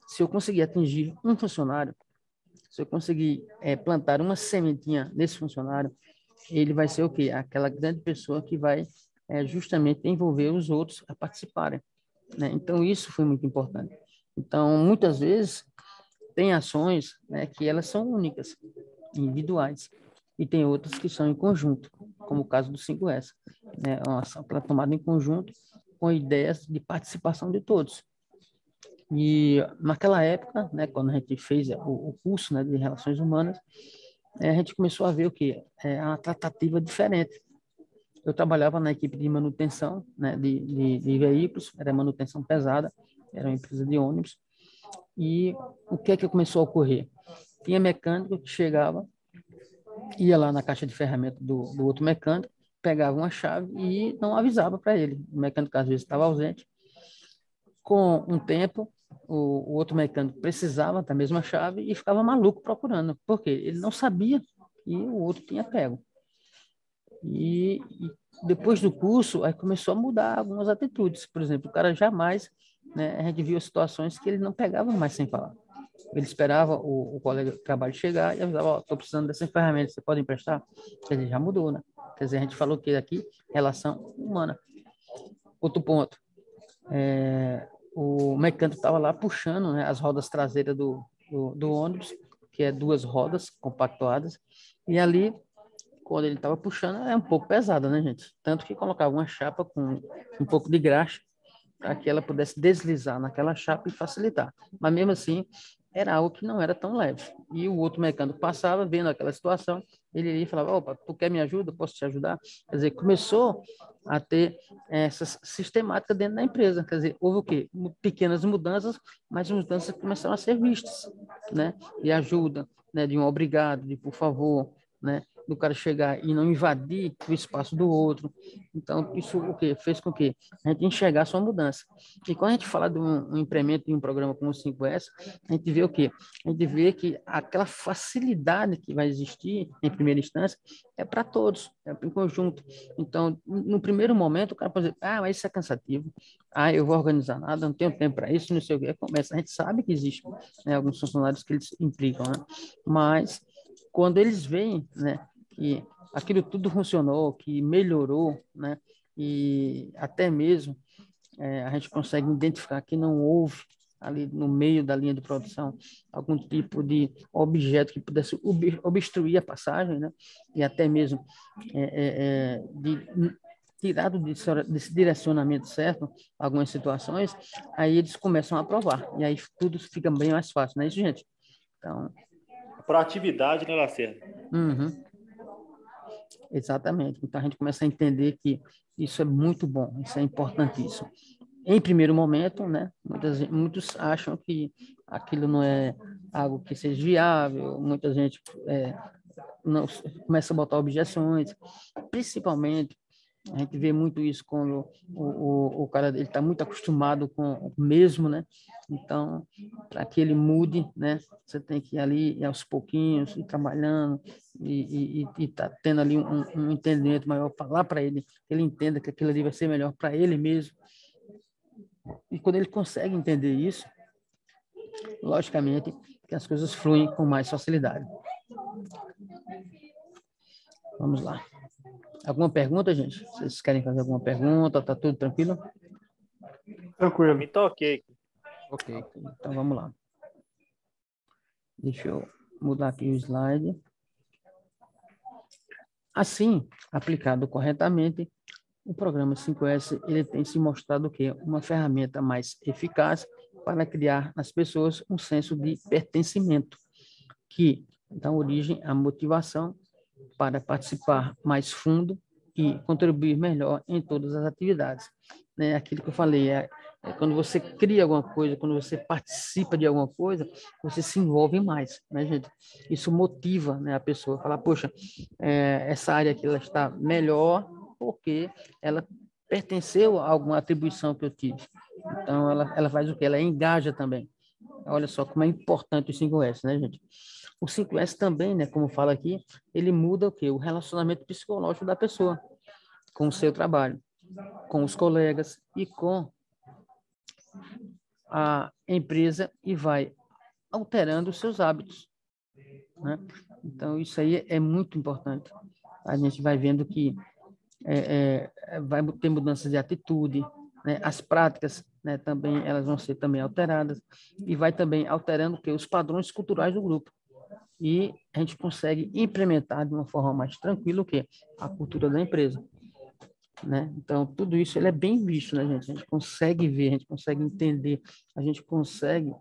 Se eu conseguir atingir um funcionário, se eu conseguir plantar uma sementinha nesse funcionário, ele vai ser o quê? Aquela grande pessoa que vai justamente envolver os outros a participarem, né? Então, isso foi muito importante. Então, muitas vezes, tem ações, né, que elas são únicas, individuais, e tem outras que são em conjunto, como o caso do 5S, né? Uma ação que ela é tomada em conjunto com ideias de participação de todos. E naquela época, né, quando a gente fez o curso, né, de Relações Humanas, a gente começou a ver o quê? Uma tratativa diferente. Eu trabalhava na equipe de manutenção, né, de veículos, era manutenção pesada, era uma empresa de ônibus, e o que é que começou a ocorrer? Tinha mecânico que chegava, ia lá na caixa de ferramenta do outro mecânico, pegava uma chave e não avisava para ele. O mecânico às vezes estava ausente. Com um tempo, o outro mecânico precisava da mesma chave e ficava maluco procurando, porque ele não sabia que o outro tinha pego. E depois do curso, aí começou a mudar algumas atitudes. Por exemplo, o cara jamais, né, a gente viu situações que ele não pegava mais sem falar. Ele esperava o colega de trabalho chegar e avisava, ó, estou precisando dessa ferramenta, você pode emprestar? Quer dizer, já mudou, né? Quer dizer, a gente falou que aqui, relação humana. Outro ponto, o mecânico estava lá puxando, né, as rodas traseiras do ônibus, que é 2 rodas compactuadas, e ali, quando ele estava puxando, é um pouco pesada, né, gente? Tanto que colocava uma chapa com um pouco de graxa para que ela pudesse deslizar naquela chapa e facilitar. Mas mesmo assim, era algo que não era tão leve. E o outro mecânico passava, vendo aquela situação, ele ia e falava, opa, tu quer me ajuda? Posso te ajudar? Quer dizer, começou a ter essa sistemática dentro da empresa. Quer dizer, houve o quê? Pequenas mudanças, mas mudanças que começaram a ser vistas, né? De ajuda, né? De um obrigado, de por favor, né? Do cara chegar e não invadir o espaço do outro. Então, isso o quê? Fez com que a gente enxergasse uma mudança. E quando a gente fala de um implemento de um programa como o 5S, a gente vê o quê? A gente vê que aquela facilidade que vai existir em primeira instância é para todos, é em conjunto. Então, no primeiro momento, o cara pode dizer, mas isso é cansativo, eu vou organizar nada, não tenho tempo para isso, não sei o quê. Começa. A gente sabe que existem, né, alguns funcionários que eles implicam, né? Mas, quando eles veem, né, que aquilo tudo funcionou, que melhorou, né, e até mesmo a gente consegue identificar que não houve ali no meio da linha de produção algum tipo de objeto que pudesse obstruir a passagem, né? E até mesmo tirado desse direcionamento certo, algumas situações, aí eles começam a aprovar. E aí tudo fica bem mais fácil, não é isso, gente? Então... Proatividade, né, Lacerda? Uhum. Exatamente. Então, a gente começa a entender que isso é muito bom, isso é importantíssimo. Em primeiro momento, né, muitos acham que aquilo não é algo que seja viável, muita gente não, começa a botar objeções, principalmente a gente vê muito isso quando o cara ele está muito acostumado com o mesmo, né? Então, para que ele mude, né? Você tem que ir ali aos pouquinhos, ir trabalhando e tá tendo ali um entendimento maior, falar para ele, que ele entenda que aquilo ali vai ser melhor para ele mesmo. E quando ele consegue entender isso, logicamente que as coisas fluem com mais facilidade. Vamos lá. Alguma pergunta, gente? Vocês querem fazer alguma pergunta? Tá tudo tranquilo? Tranquilo. Me toquei. Ok. Então vamos lá. Deixa eu mudar aqui o slide. Assim, aplicado corretamente, o programa 5S ele tem se mostrado que uma ferramenta mais eficaz para criar nas pessoas um senso de pertencimento, que dá origem à motivação para participar mais fundo e contribuir melhor em todas as atividades. Né? Aquilo que eu falei, quando você cria alguma coisa, quando você participa de alguma coisa, você se envolve mais, né, gente? Isso motiva, né, a pessoa a falar, poxa, essa área aqui ela está melhor porque ela pertenceu a alguma atribuição que eu tive. Então, ela faz o quê? Ela engaja também. Olha só como é importante o 5S, né, gente? O 5S também, né, como fala aqui, ele muda o quê? O relacionamento psicológico da pessoa com o seu trabalho, com os colegas e com a empresa e vai alterando os seus hábitos, né? Então, isso aí é muito importante. A gente vai vendo que vai ter mudanças de atitude, né? As práticas, né, também elas vão ser também alteradas e vai também alterando que os padrões culturais do grupo. E a gente consegue implementar de uma forma mais tranquila o quê? A cultura da empresa, né? Então, tudo isso ele é bem visto, né, gente? A gente consegue ver, a gente consegue entender, a gente consegue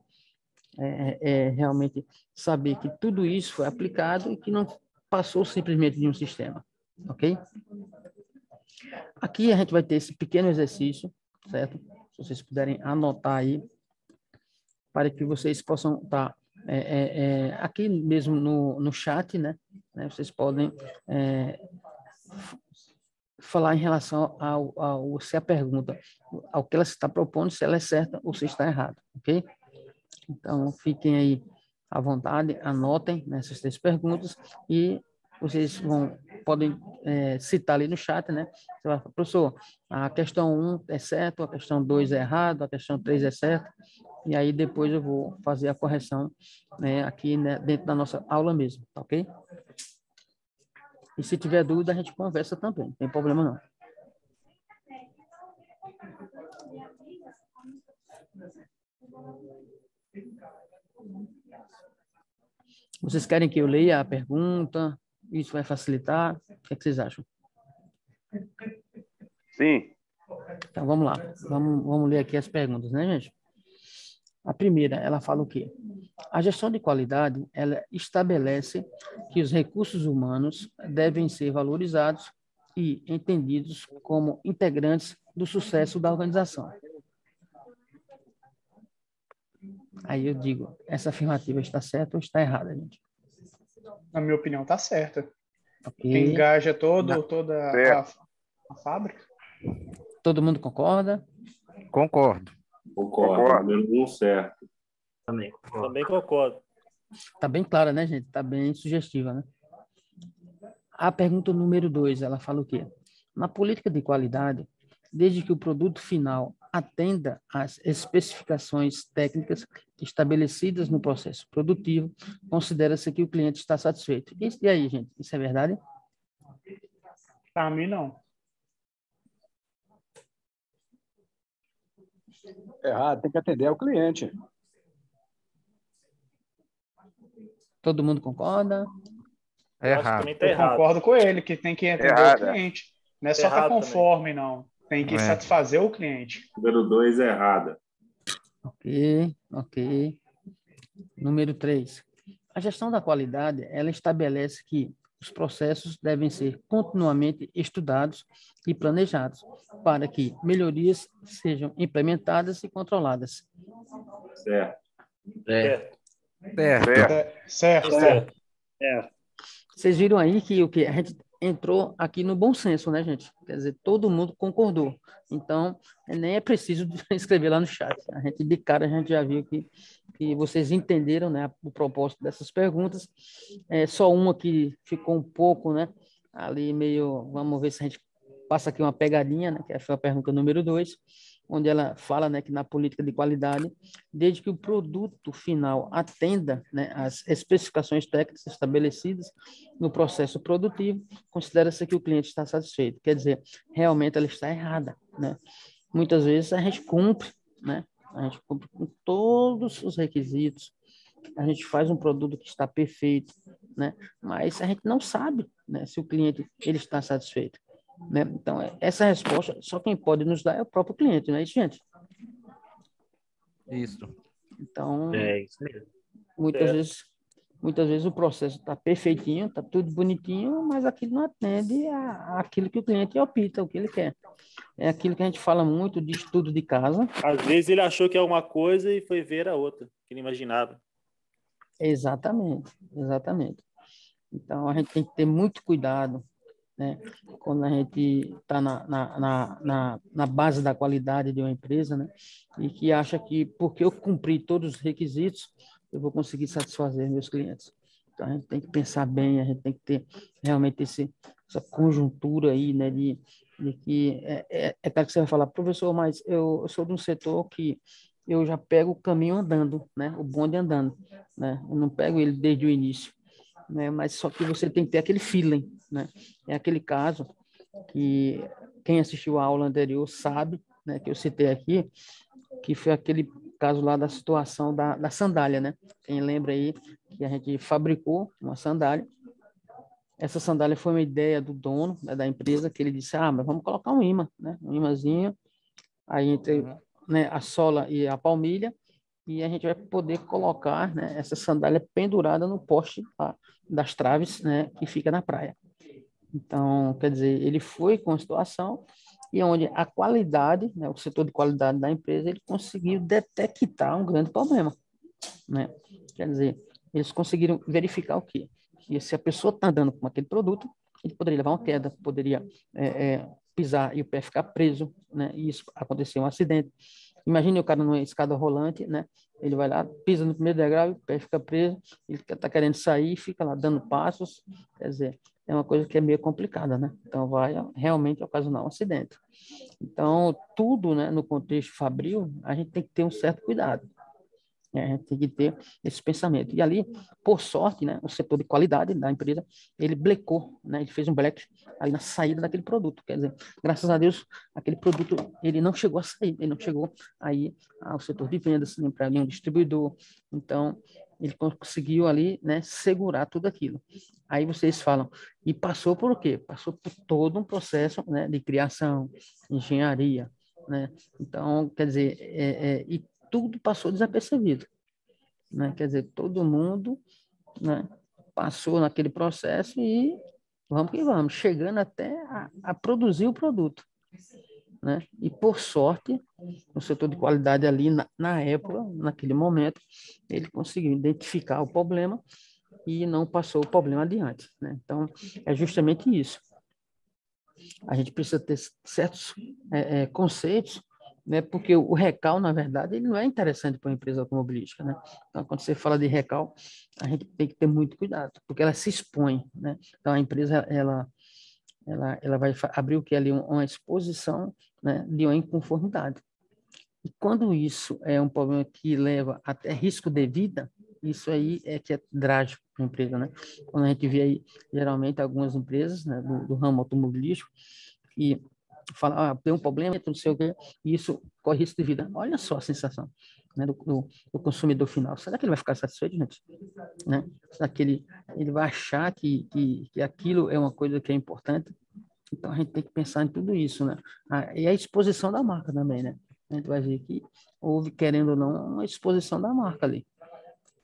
realmente saber que tudo isso foi aplicado e que não passou simplesmente de um sistema, ok? Aqui a gente vai ter esse pequeno exercício, certo? Se vocês puderem anotar aí, para que vocês possam estar aqui mesmo no chat, né? Vocês podem falar em relação se a pergunta, ao que ela está propondo, se ela é certa ou se está errada, ok? Então, fiquem aí à vontade, anotem nessas 3 perguntas e vocês podem citar ali no chat, né? Você vai falar, professor, a questão 1 é certo, a questão 2 é errado, a questão 3 é certa, e aí depois eu vou fazer a correção, né, aqui, né, dentro da nossa aula mesmo, tá ok? E se tiver dúvida, a gente conversa também, não tem problema não. Vocês querem que eu leia a pergunta? Isso vai facilitar? O que vocês acham? Sim. Então, vamos lá. Vamos ler aqui as perguntas, né, gente? A primeira, ela fala o quê? A gestão de qualidade, ela estabelece que os recursos humanos devem ser valorizados e entendidos como integrantes do sucesso da organização. Aí eu digo, essa afirmativa está certa ou está errada, gente? Na minha opinião, está certa. Okay. Engaja toda a fábrica. Todo mundo concorda? Concordo. Concordo. Número 1 certo. Também concordo. Está bem clara, né, gente? Está bem sugestiva, né? A pergunta número 2, ela fala o quê? Na política de qualidade, desde que o produto final atenda às especificações técnicas estabelecidas no processo produtivo, considera-se que o cliente está satisfeito. E aí, gente? Isso é verdade? Para mim, não. Errado, tem que atender ao cliente. Todo mundo concorda? Eu acho que também tá errado. Concordo com ele, que tem que atender o cliente. Não é só estar conforme, não. Tem que satisfazer o cliente. Número 2, errada. Ok. Número 3. A gestão da qualidade, ela estabelece que os processos devem ser continuamente estudados e planejados para que melhorias sejam implementadas e controladas. Certo. Vocês viram aí que a gente entrou aqui no bom senso, né, gente? Quer dizer, todo mundo concordou. Então, nem é preciso escrever lá no chat. A gente, de cara, a gente já viu que vocês entenderam, né, o propósito dessas perguntas. Só uma que ficou um pouco, né, ali meio... Vamos ver se a gente passa aqui uma pegadinha, né, que foi a pergunta número 2, onde ela fala, né, que na política de qualidade, desde que o produto final atenda, né, às especificações técnicas estabelecidas no processo produtivo, considera-se que o cliente está satisfeito. Quer dizer, realmente ela está errada, né? Muitas vezes a gente cumpre, né? A gente cumpre com todos os requisitos, a gente faz um produto que está perfeito, né? Mas a gente não sabe, né, se o cliente ele está satisfeito. Né? Então, essa resposta, só quem pode nos dar é o próprio cliente, não é isso, gente? Isso. Então, Isso mesmo. muitas vezes o processo está perfeitinho, está tudo bonitinho, mas aquilo não atende àquilo que o cliente opta, o que ele quer. É aquilo que a gente fala muito de estudo de casa. Às vezes ele achou que é uma coisa e foi ver a outra, que ele imaginava. Exatamente. Então, a gente tem que ter muito cuidado, né, quando a gente está na base da qualidade de uma empresa, né, e que acha que porque eu cumpri todos os requisitos, eu vou conseguir satisfazer meus clientes. Então, a gente tem que pensar bem, a gente tem que ter realmente essa conjuntura aí, né, de que claro que você vai falar, professor, mas eu sou de um setor que eu já pego o caminho andando, né, o bonde andando, né, eu não pego ele desde o início, né, mas só que você tem que ter aquele feeling, né, é aquele caso que quem assistiu a aula anterior sabe, né, que eu citei aqui, que foi aquele caso lá da situação da sandália, né? Quem lembra aí que a gente fabricou uma sandália. Essa sandália foi uma ideia do dono, né, da empresa, que ele disse, mas vamos colocar um imã, né? Um imãzinho, aí entre, né, a sola e a palmilha, e a gente vai poder colocar, né, essa sandália pendurada no poste das traves, né, que fica na praia. Então, quer dizer, ele foi com a situação e onde a qualidade, né, o setor de qualidade da empresa, ele conseguiu detectar um grande problema, né? Quer dizer, eles conseguiram verificar o quê? Que se a pessoa está andando com aquele produto, ele poderia levar uma queda, poderia pisar e o pé ficar preso, né? E isso aconteceu um acidente. Imagine o cara numa escada rolante, né? Ele vai lá, pisa no primeiro degrau, o pé fica preso, ele está querendo sair, fica lá dando passos, quer dizer, é uma coisa que é meio complicada, né? Então, vai realmente ocasionar um acidente. Então, tudo, né, no contexto fabril, a gente tem que ter um certo cuidado. A gente tem que ter esse pensamento. E ali, por sorte, né, o setor de qualidade da empresa, ele blecou, né, ele fez um black ali na saída daquele produto. Quer dizer, graças a Deus, aquele produto, ele não chegou a sair, ele não chegou aí ao setor de vendas, nem para nenhum distribuidor. Então, ele conseguiu ali, né, segurar tudo aquilo. Aí vocês falam, e passou por o quê? Passou por todo um processo, né, de criação, engenharia, né? Então, quer dizer, e tudo passou desapercebido, né? Quer dizer, todo mundo, né, passou naquele processo e vamos que vamos, chegando até a produzir o produto, né? E por sorte, o setor de qualidade ali na época, naquele momento, ele conseguiu identificar o problema e não passou o problema adiante, né? Então, é justamente isso. A gente precisa ter certos conceitos, né? Porque o recal, na verdade, ele não é interessante para uma empresa automobilística, né? Então, quando você fala de recal, a gente tem que ter muito cuidado, porque ela se expõe, né? Então, a empresa, ela vai abrir o que ali uma exposição, né, de uma inconformidade. E quando isso é um problema que leva até risco de vida, isso aí é que é drástico para a empresa, né? Quando a gente vê aí, geralmente, algumas empresas, né, do ramo automobilístico, que fala, tem um problema, não sei o quê, e isso corre risco de vida. Olha só a sensação, né, do consumidor final. Será que ele vai ficar satisfeito, gente? Né? Será que ele vai achar que aquilo é uma coisa que é importante? Então, a gente tem que pensar em tudo isso, né? E a exposição da marca também, né? A gente vai ver que houve, querendo ou não, uma exposição da marca ali,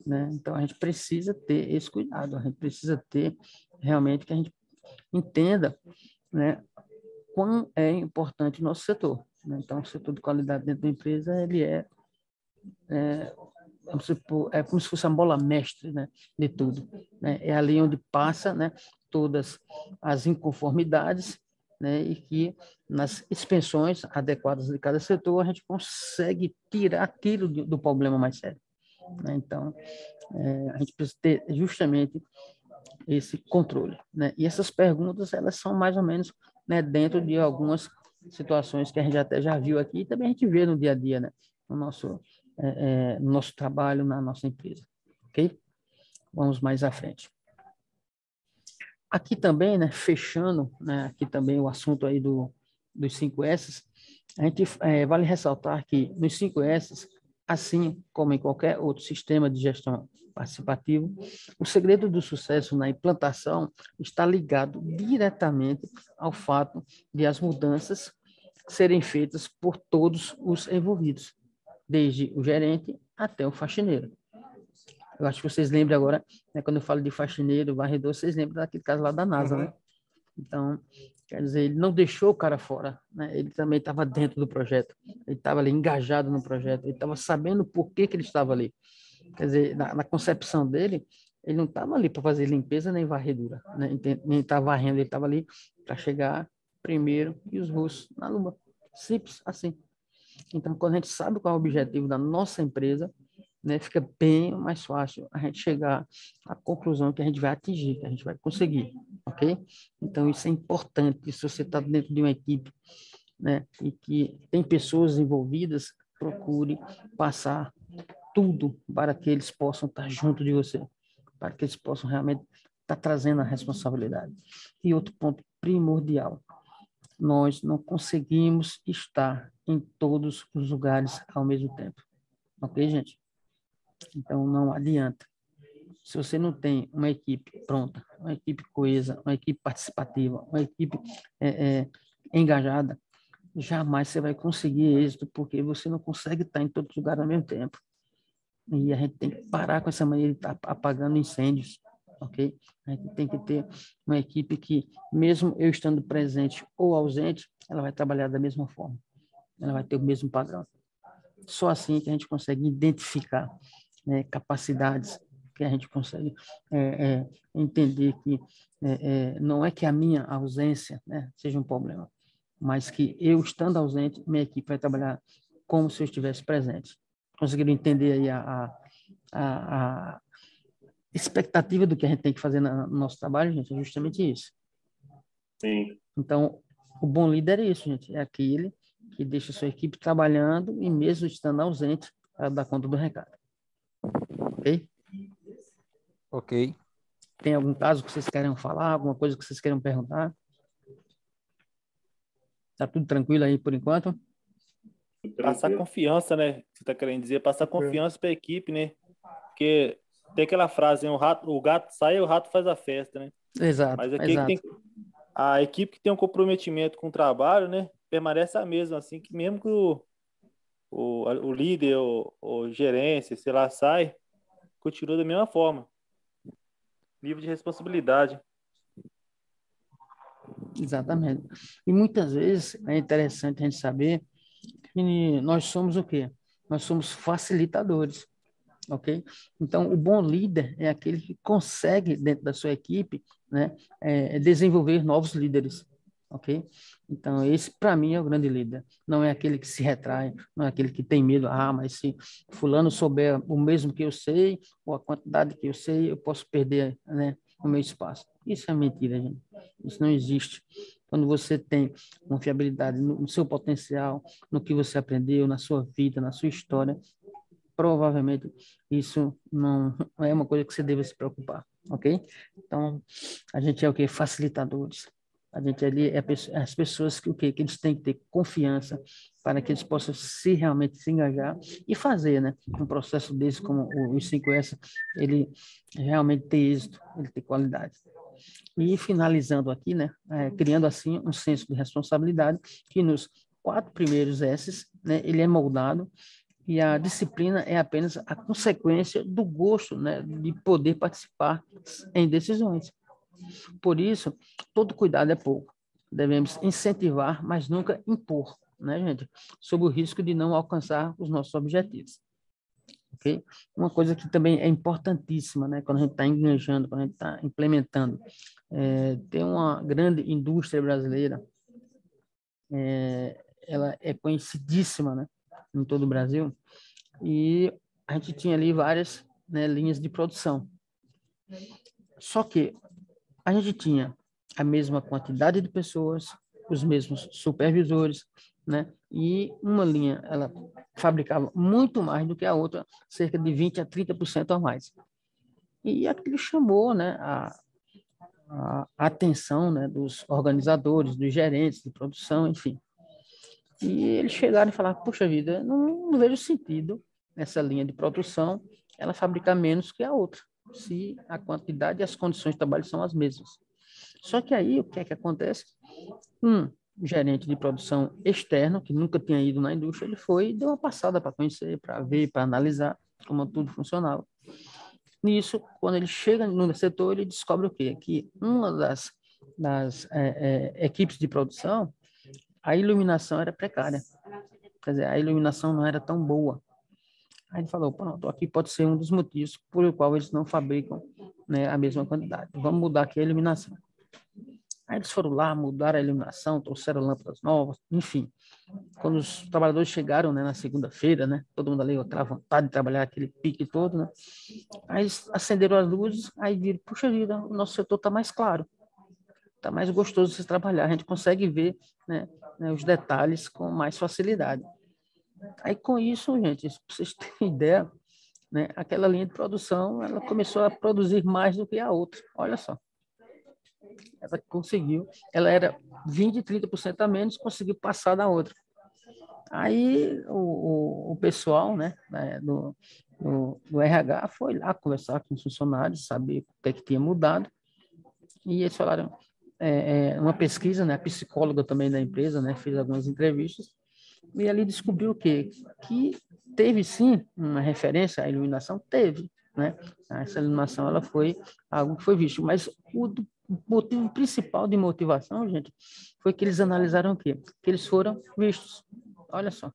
né? Então, a gente precisa ter esse cuidado, a gente precisa ter realmente que a gente entenda, né, quão é importante o nosso setor, né? Então, o setor de qualidade dentro da empresa, ele é como se fosse a bola mestre, né, de tudo, né? É ali onde passa, né, todas as inconformidades, né, e que nas inspeções adequadas de cada setor a gente consegue tirar aquilo do problema mais sério, né? Então, a gente precisa ter justamente esse controle, né? E essas perguntas, elas são mais ou menos, né, dentro de algumas situações que a gente até já viu aqui e também a gente vê no dia a dia, né, no nosso trabalho, na nossa empresa, ok? Vamos mais à frente. Aqui também, né, fechando, né, aqui também o assunto aí dos 5S, a gente vale ressaltar que nos 5S, assim como em qualquer outro sistema de gestão participativo, o segredo do sucesso na implantação está ligado diretamente ao fato de as mudanças serem feitas por todos os envolvidos, desde o gerente até o faxineiro. Eu acho que vocês lembram agora, né, quando eu falo de faxineiro, varredor, vocês lembram daquele caso lá da NASA, né? Então, quer dizer, ele não deixou o cara fora, né? Ele também estava dentro do projeto, ele estava ali engajado no projeto, ele estava sabendo por que ele estava ali. Quer dizer, na concepção dele, ele não estava ali para fazer limpeza nem varredura, né? Nem estava varrendo, ele estava ali para chegar primeiro e os russos na lua. Simples assim. Então, quando a gente sabe qual é o objetivo da nossa empresa, né, fica bem mais fácil a gente chegar à conclusão que a gente vai atingir, que a gente vai conseguir, ok? Então, isso é importante. Se você está dentro de uma equipe, né, e que tem pessoas envolvidas, procure passar tudo para que eles possam estar junto de você, para que eles possam realmente estar trazendo a responsabilidade. E outro ponto primordial, nós não conseguimos estar em todos os lugares ao mesmo tempo, ok, gente? Então, não adianta. Se você não tem uma equipe pronta, uma equipe coesa, uma equipe participativa, uma equipe engajada, jamais você vai conseguir êxito, porque você não consegue estar em todos os lugares ao mesmo tempo. E a gente tem que parar com essa maneira de estar apagando incêndios, ok? A gente tem que ter uma equipe que, mesmo eu estando presente ou ausente, ela vai trabalhar da mesma forma. Ela vai ter o mesmo padrão. Só assim que a gente consegue identificar, né, capacidades, que a gente consegue entender que não é que a minha ausência, né, seja um problema, mas que eu estando ausente, minha equipe vai trabalhar como se eu estivesse presente. Conseguiram entender aí a expectativa do que a gente tem que fazer no nosso trabalho, gente? É justamente isso. Sim. Então, o bom líder é isso, gente. É aquele que deixa a sua equipe trabalhando e mesmo estando ausente, para dar conta do recado. Ok? Ok. Tem algum caso que vocês querem falar? Alguma coisa que vocês queiram perguntar? Tá tudo tranquilo aí por enquanto? Passar confiança, né? Você tá querendo dizer, passar confiança para a equipe, né? Porque tem aquela frase, né? O gato sai e o rato faz a festa, né? Exato, Mas aqui exato. a equipe que tem um comprometimento com o trabalho, né? Permanece a mesma, assim, que mesmo que o líder ou gerência, sei lá, sai, continua da mesma forma. Nível de responsabilidade. Exatamente. E muitas vezes é interessante a gente saber que nós somos o quê? Nós somos facilitadores, ok? Então, o bom líder é aquele que consegue, dentro da sua equipe, né, desenvolver novos líderes, ok? Então, esse, para mim, é o grande líder. Não é aquele que se retrai, não é aquele que tem medo. Ah, mas se fulano souber o mesmo que eu sei, ou a quantidade que eu sei, eu posso perder, né, o meu espaço. Isso é mentira, gente. Isso não existe. Quando você tem confiabilidade no seu potencial, no que você aprendeu, na sua vida, na sua história, provavelmente isso não é uma coisa que você deva se preocupar, ok? Então, a gente é o quê? Facilitadores. A gente ali é as pessoas que o quê? Que eles têm que ter confiança para que eles possam realmente se engajar e fazer, né? Um processo desse como o 5S, ele realmente ter êxito, ele ter qualidade. E finalizando aqui, né? Criando assim um senso de responsabilidade que nos 4 primeiros S's, né? Ele é moldado e a disciplina é apenas a consequência do gosto, né? De poder participar em decisões. Por isso, todo cuidado é pouco. Devemos incentivar, mas nunca impor, né, gente? Sob o risco de não alcançar os nossos objetivos. Ok? Uma coisa que também é importantíssima, né, quando a gente está engajando, quando a gente está implementando, tem uma grande indústria brasileira, ela é conhecidíssima, né, em todo o Brasil, e a gente tinha ali várias, né, linhas de produção. Só que a gente tinha a mesma quantidade de pessoas, os mesmos supervisores, né? E uma linha, ela fabricava muito mais do que a outra, cerca de 20 a 30% a mais. E aquilo chamou, né, a atenção, né, dos organizadores, dos gerentes de produção, enfim. E eles chegaram e falaram, puxa vida, não vejo sentido nessa linha de produção ela fabricar menos que a outra, se a quantidade e as condições de trabalho são as mesmas. Só que aí, o que é que acontece? Um gerente de produção externo, que nunca tinha ido na indústria, ele foi e deu uma passada para conhecer, para ver, para analisar como tudo funcionava. Nisso, quando ele chega no setor, ele descobre o quê? Que uma das equipes de produção, a iluminação era precária. Quer dizer, a iluminação não era tão boa. Aí ele falou, pronto, aqui pode ser um dos motivos por qual eles não fabricam, né, a mesma quantidade. Vamos mudar aqui a iluminação. Aí eles foram lá, mudaram a iluminação, trouxeram lâmpadas novas, enfim. Quando os trabalhadores chegaram, né, na segunda-feira, né, todo mundo ali com aquela vontade de trabalhar, aquele pique todo, né, aí eles acenderam as luzes, aí viram, puxa vida, o nosso setor está mais claro, está mais gostoso de se trabalhar, a gente consegue ver, né, os detalhes com mais facilidade. Aí com isso, gente, para vocês terem ideia, né, aquela linha de produção, ela começou a produzir mais do que a outra, olha só. Ela conseguiu, ela era 20, 30% a menos, conseguiu passar da outra. Aí o pessoal, né, do RH foi lá conversar com os funcionários, saber o que tinha mudado, e eles falaram, uma pesquisa, né, a psicóloga também da empresa, né, fez algumas entrevistas, e ali descobriu o quê? Que teve sim uma referência à iluminação, teve, né, essa iluminação ela foi algo que foi visto, mas o motivo principal de motivação, gente, foi que eles analisaram o quê? Que eles foram vistos. Olha só.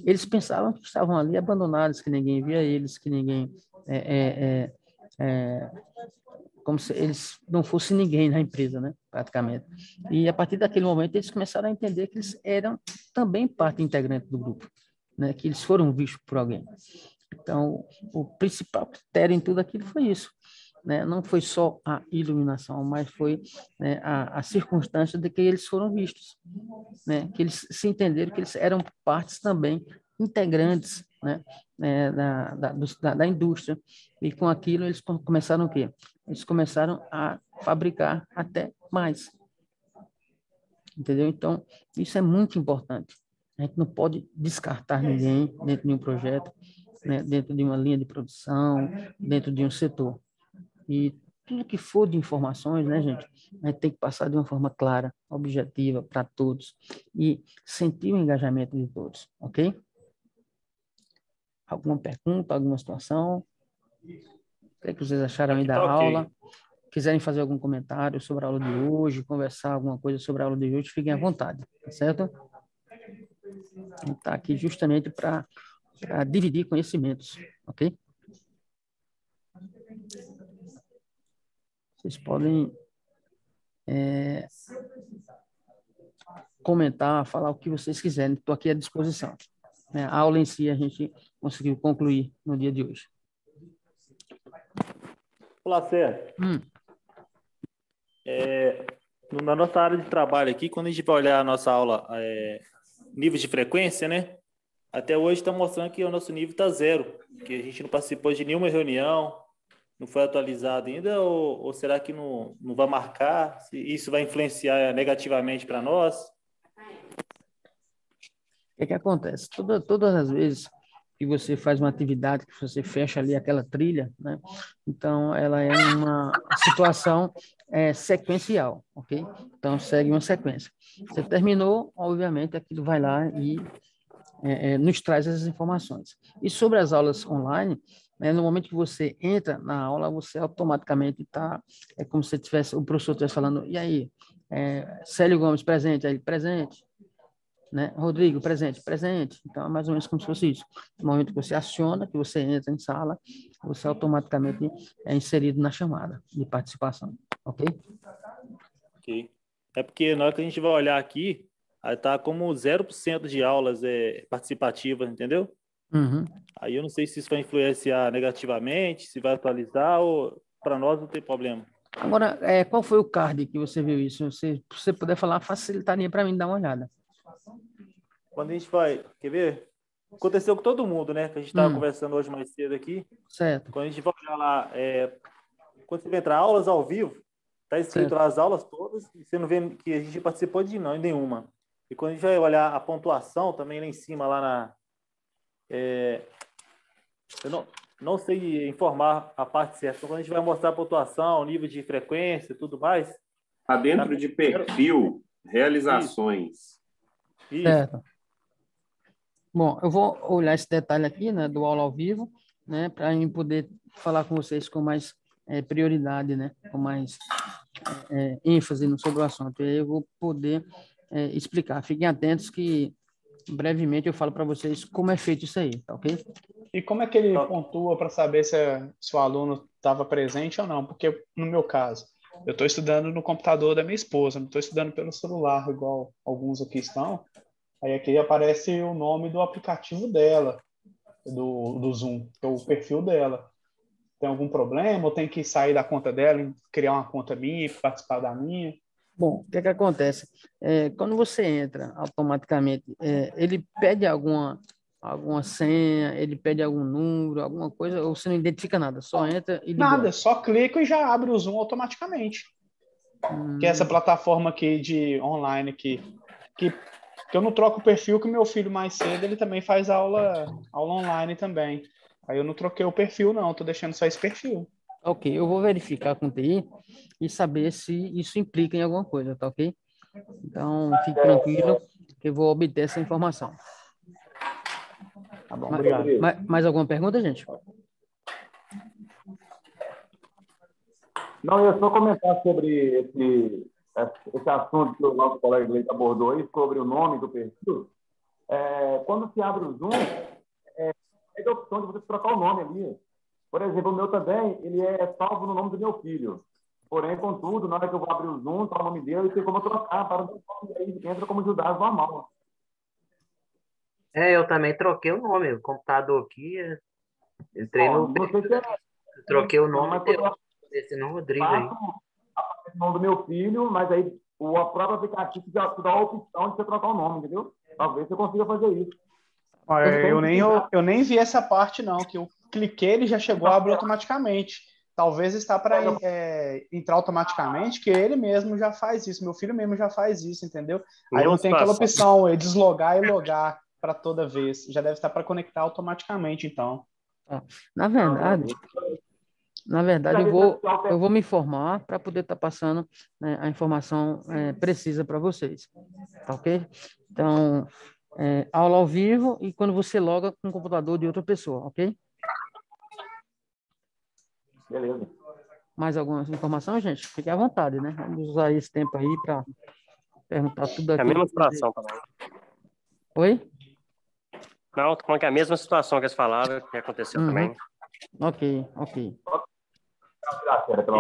Eles pensavam que estavam ali abandonados, que ninguém via eles, que ninguém... como se eles não fossem ninguém na empresa, né? Praticamente. E a partir daquele momento eles começaram a entender que eles eram também parte integrante do grupo, né? Que eles foram vistos por alguém. Então, o principal critério em tudo aquilo foi isso. Né? Não foi só a iluminação, mas foi, né, a circunstância de que eles foram vistos, né? Que eles se entenderam que eles eram partes também integrantes, né, da indústria, e com aquilo eles começaram o quê? Eles começaram a fabricar até mais, entendeu? Então, isso é muito importante. A gente não pode descartar ninguém dentro de um projeto, né, dentro de uma linha de produção, dentro de um setor. E tudo que for de informações, né, gente, a gente tem que passar de uma forma clara, objetiva para todos e sentir o engajamento de todos, ok? Alguma pergunta, alguma situação? O que é que vocês acharam aí da aula? Quiserem fazer algum comentário sobre a aula de hoje, conversar alguma coisa sobre a aula de hoje, fiquem à vontade, tá certo? A gente está aqui justamente para dividir conhecimentos, ok? Vocês podem comentar, falar o que vocês quiserem, estou aqui à disposição. A aula em si a gente conseguiu concluir no dia de hoje. Olá, Sérgio. Na nossa área de trabalho aqui, quando a gente vai olhar a nossa aula, nível de frequência, né? Até hoje está mostrando que o nosso nível está 0, que a gente não participou de nenhuma reunião, não foi atualizado ainda, ou será que não vai marcar? Se isso vai influenciar negativamente para nós? O que acontece? Todas as vezes que você faz uma atividade, que você fecha ali aquela trilha, né? Então, ela é uma situação sequencial, ok? Então, segue uma sequência. Você terminou, obviamente, aquilo vai lá e nos traz essas informações. E sobre as aulas online, né, no momento que você entra na aula, você automaticamente está, é como se tivesse, o professor estivesse falando, e aí, Célio Gomes, presente? Aí, presente. Né? Rodrigo, presente, presente. Então, é mais ou menos como se fosse isso. No momento que você aciona, que você entra em sala, você automaticamente é inserido na chamada de participação, ok? Ok. É porque na hora que a gente vai olhar aqui, aí tá como 0% de aulas participativas, entendeu? Uhum. Aí eu não sei se isso vai influenciar negativamente, se vai atualizar, ou para nós não tem problema. Agora, qual foi o card que você viu isso? Se você puder falar, facilitaria para mim dar uma olhada. Quando a gente vai, quer ver? Aconteceu com todo mundo, né? Que a gente estava conversando hoje mais cedo aqui. Certo. Quando a gente vai olhar lá, quando você vai entrar aulas ao vivo, tá escrito lá as aulas todas, e você não vê que a gente participou de nenhuma. E quando a gente vai olhar a pontuação também lá em cima, lá na... eu não sei informar a parte certa. Então, quando a gente vai mostrar a pontuação, nível de frequência e tudo mais... Está dentro de perfil, realizações. Isso. Certo. Bom, eu vou olhar esse detalhe aqui, né, do aula ao vivo, né, para eu poder falar com vocês com mais prioridade, né, com mais ênfase sobre o assunto. E aí eu vou poder explicar. Fiquem atentos que brevemente eu falo para vocês como é feito isso aí, tá ok? E como é que ele pontua para saber se o aluno estava presente ou não? Porque, no meu caso, eu estou estudando no computador da minha esposa, não estou estudando pelo celular, igual alguns aqui estão. Aí aqui aparece o nome do aplicativo dela, do Zoom, que é o perfil dela. Tem algum problema? Ou tem que sair da conta dela e criar uma conta minha e participar da minha? Bom, o que acontece? Quando você entra automaticamente, ele pede alguma senha, ele pede algum número, alguma coisa, ou você não identifica nada, só entra e Nada, libera. só clico e já abre o Zoom automaticamente. Que é essa plataforma aqui de online que eu não troco o perfil, que meu filho mais cedo ele também faz aula online também. Aí eu não troquei o perfil, não, tô deixando só esse perfil. Ok, eu vou verificar com o TI e saber se isso implica em alguma coisa, tá ok? Então, fique tranquilo que eu vou obter essa informação. Tá bom, obrigado. Mais alguma pergunta, gente? Não, eu ia só comentar sobre esse assunto que o nosso colega Leite abordou aí, sobre o nome do perfil. Quando se abre o Zoom, tem a opção de você trocar o nome ali. Por exemplo, o meu também, ele é salvo no nome do meu filho. Porém, contudo, na hora que eu vou abrir o Zoom, tá o nome dele, e tem como eu trocar para o meu nome, e aí entra como Judas normal. Eu também troquei o nome. O computador aqui, entrei no... Troquei o nome desse nome Rodrigo aí. O nome do meu filho, mas aí o próprio aplicativo já te dá a opção de você trocar o nome, entendeu? Talvez você consiga fazer isso. Eu nem vi essa parte, não, que eu cliquei, ele já chegou a abrir automaticamente. Talvez está para entrar automaticamente, que ele mesmo já faz isso, meu filho mesmo já faz isso, entendeu? Aí não tem aquela opção, deslogar e logar para toda vez. Já deve estar para conectar automaticamente, então. Na verdade, eu vou me informar para poder estar passando, né, a informação precisa para vocês, tá ok? Então, aula ao vivo e quando você loga com o computador de outra pessoa, ok? Beleza. Mais alguma informação, gente? Fique à vontade, né? Vamos usar esse tempo aí para perguntar tudo aqui. É a mesma situação também. Oi? Não, tô falando que é a mesma situação que eles falaram, que aconteceu também. Ok.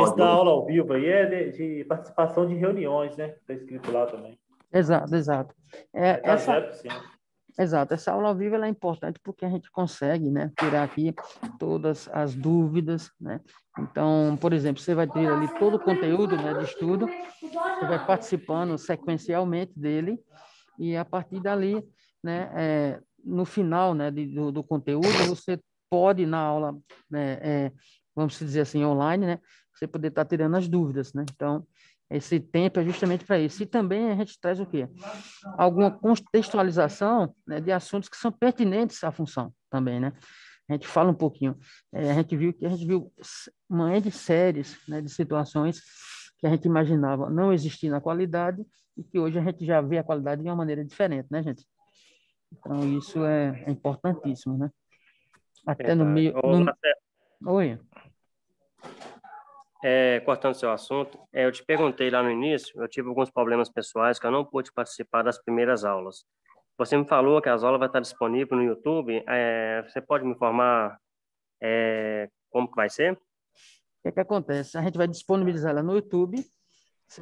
Esse da aula ao vivo aí é de participação de reuniões, né? Está escrito lá também. Exato. Exato, essa aula ao vivo ela é importante porque a gente consegue, né, tirar aqui todas as dúvidas, né? Então, por exemplo, você vai ter ali todo o conteúdo, né, de estudo, você vai participando sequencialmente dele e a partir dali, né, no final, né, do conteúdo, você pode na aula, né, vamos dizer assim, online, né? Você poder estar tirando as dúvidas, né? Então, esse tempo é justamente para isso. E também a gente traz o quê? Alguma contextualização, né, de assuntos que são pertinentes à função também, né? A gente fala um pouquinho. A gente viu uma série de séries, né, de situações que a gente imaginava não existir na qualidade e que hoje a gente já vê a qualidade de uma maneira diferente, né, gente? Então, isso é importantíssimo, né? Até no Verdade. meio... Oi. Cortando seu assunto, eu te perguntei lá no início, eu tive alguns problemas pessoais que eu não pude participar das primeiras aulas. Você me falou que as aulas vão estar disponíveis no YouTube. Você pode me informar como que vai ser? O que acontece? A gente vai disponibilizar ela no YouTube. Você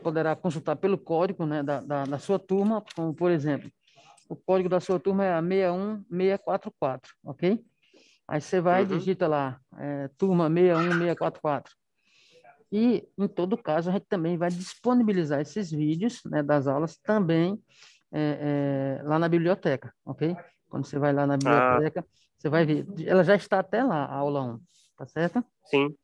poderá consultar pelo código, né, da sua turma, como, por exemplo, o código da sua turma é a 61644, ok? Aí você vai e digita lá, turma 61644. E, em todo caso, a gente também vai disponibilizar esses vídeos, né, das aulas também lá na biblioteca, ok? Quando você vai lá na biblioteca, você vai ver. Ela já está até lá, a aula 1, tá certo? Sim.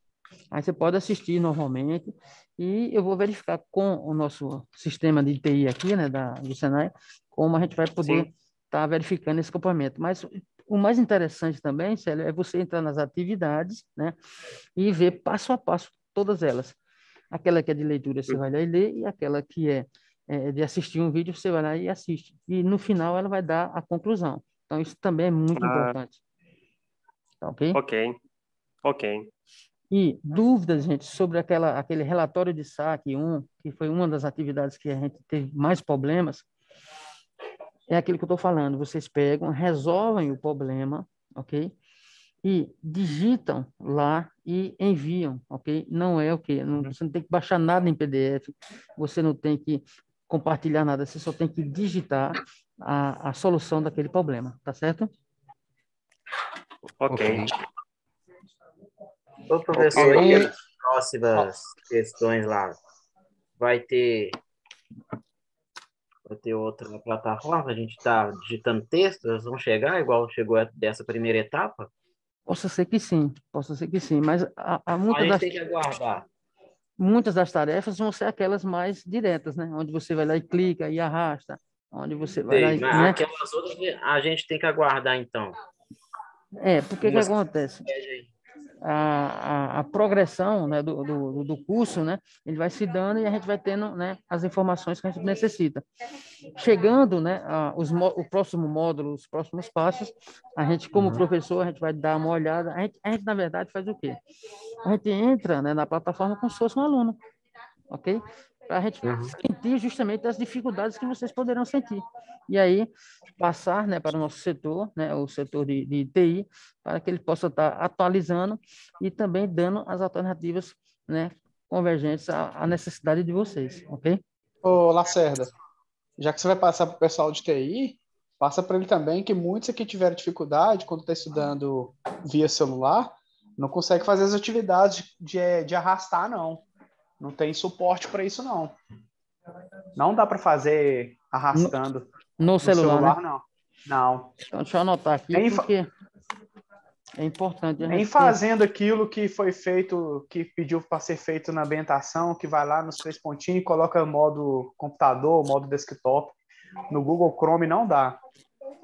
Aí você pode assistir normalmente e eu vou verificar com o nosso sistema de TI aqui, né, do Senai, como a gente vai poder estar verificando esse acompanhamento. Mas o mais interessante também, Célio, é você entrar nas atividades, né, e ver passo a passo todas elas. Aquela que é de leitura, você vai lá e lê, e aquela que é de assistir um vídeo, você vai lá e assiste. E no final ela vai dar a conclusão. Então, isso também é muito importante. Tá ok? Ok. E dúvidas, gente, sobre aquele relatório de saque 1, que foi uma das atividades que a gente teve mais problemas, é aquilo que eu estou falando. Vocês pegam, resolvem o problema, ok? E digitam lá e enviam, ok? Não é o quê? Você não tem que baixar nada em PDF, você não tem que compartilhar nada, você só tem que digitar a solução daquele problema, tá certo? Ok. Ô, professor, e as próximas questões lá? Vai ter outra plataforma? A gente está digitando texto? Elas vão chegar igual chegou dessa primeira etapa? Possa ser que sim, mas há A gente tem que aguardar. muitas das tarefas vão ser aquelas mais diretas, né? Onde você vai lá e clica e arrasta, onde você vai lá Sei, e, mas né? aquelas outras a gente tem que aguardar, então. Porque que acontece? A progressão, né, do curso, né, ele vai se dando e a gente vai tendo, né, as informações que a gente necessita. Chegando, né, o próximo módulo, os próximos passos, a gente, como professor, a gente vai dar uma olhada. A gente, na verdade, faz o quê? A gente entra, né, na plataforma como se fosse um aluno, ok? Para a gente sentir justamente as dificuldades que vocês poderão sentir. E aí, passar, né, para o nosso setor, né, o setor de TI, para que ele possa estar atualizando e também dando as alternativas, né, convergentes à necessidade de vocês, ok? Ô, Lacerda, já que você vai passar para o pessoal de TI, passa para ele também que muitos aqui tiveram dificuldade quando está estudando via celular, não consegue fazer as atividades de arrastar, não. Não tem suporte para isso, não. Não dá para fazer arrastando no celular, né? não. Não. Então, deixa eu anotar aqui, porque é importante. Nem fazendo aquilo que foi feito, que pediu para ser feito na ambientação, que vai lá nos 3 pontinhos e coloca modo computador, modo desktop. No Google Chrome não dá.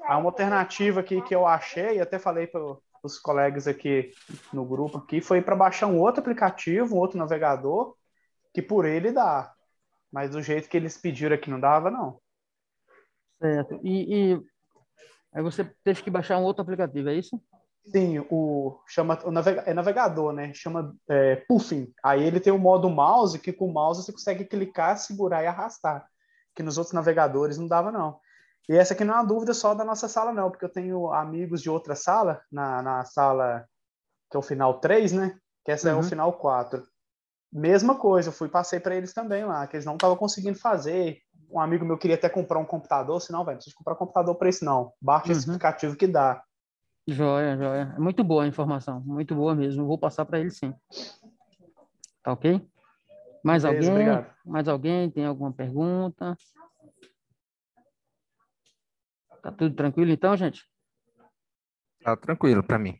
Há uma alternativa aqui que eu achei, até falei para os colegas aqui no grupo, aqui, foi para baixar um outro aplicativo, um outro navegador, que por ele dá. Mas do jeito que eles pediram aqui não dava, não. Certo. E aí você teve que baixar um outro aplicativo, é isso? Sim, é navegador, né? Chama Puffin. Aí ele tem o modo mouse, que com o mouse você consegue clicar, segurar e arrastar. Que nos outros navegadores não dava, não. E essa aqui não é uma dúvida só da nossa sala, não, porque eu tenho amigos de outra sala, na sala que é o final 3, né? Que essa é o final 4. Mesma coisa, eu passei para eles também lá, que eles não estavam conseguindo fazer. Um amigo meu queria até comprar um computador, senão, velho, não precisa comprar um computador para isso, não. Baixa esse aplicativo que dá. Joia. É muito boa a informação, muito boa mesmo. Vou passar para ele sim. Tá ok? Mais Beleza, alguém? obrigado. Mais alguém? Tem alguma pergunta? Tá tudo tranquilo então, gente? Tá tranquilo para mim.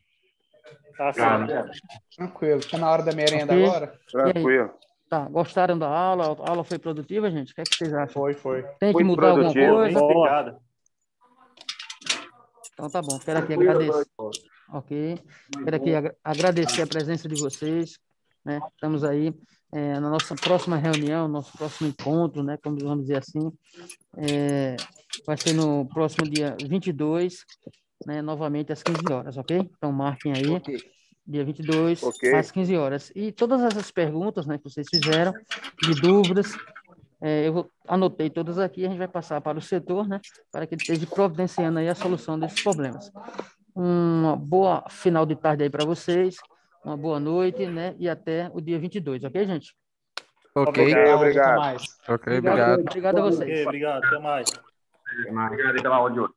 Tá certo. Tranquilo. Tá na hora da merenda Ok. agora? Tranquilo. Tá, gostaram da aula? A aula foi produtiva, gente? O que é que vocês acham? Foi. Tem que Muito mudar alguma produtivo. coisa? Obrigado. Então tá bom. Quero aqui agradecer. Ok. Quero aqui agradecer a presença de vocês, né? Estamos aí na nossa próxima reunião, nosso próximo encontro, né? Como vamos dizer assim, vai ser no próximo dia 22, né? Novamente às 15 horas, ok? Então marquem aí, dia 22, Ok. às 15 horas. E todas essas perguntas, né, que vocês fizeram, de dúvidas, eu anotei todas aqui, a gente vai passar para o setor, né? Para que ele esteja providenciando aí a solução desses problemas. Uma boa final de tarde aí para vocês, uma boa noite, né? E até o dia 22, ok, gente? Ok. Obrigado. Até mais. Ok, obrigado. Obrigado a vocês. Ok, obrigado. Até mais. Obrigado, então, aula de hoje.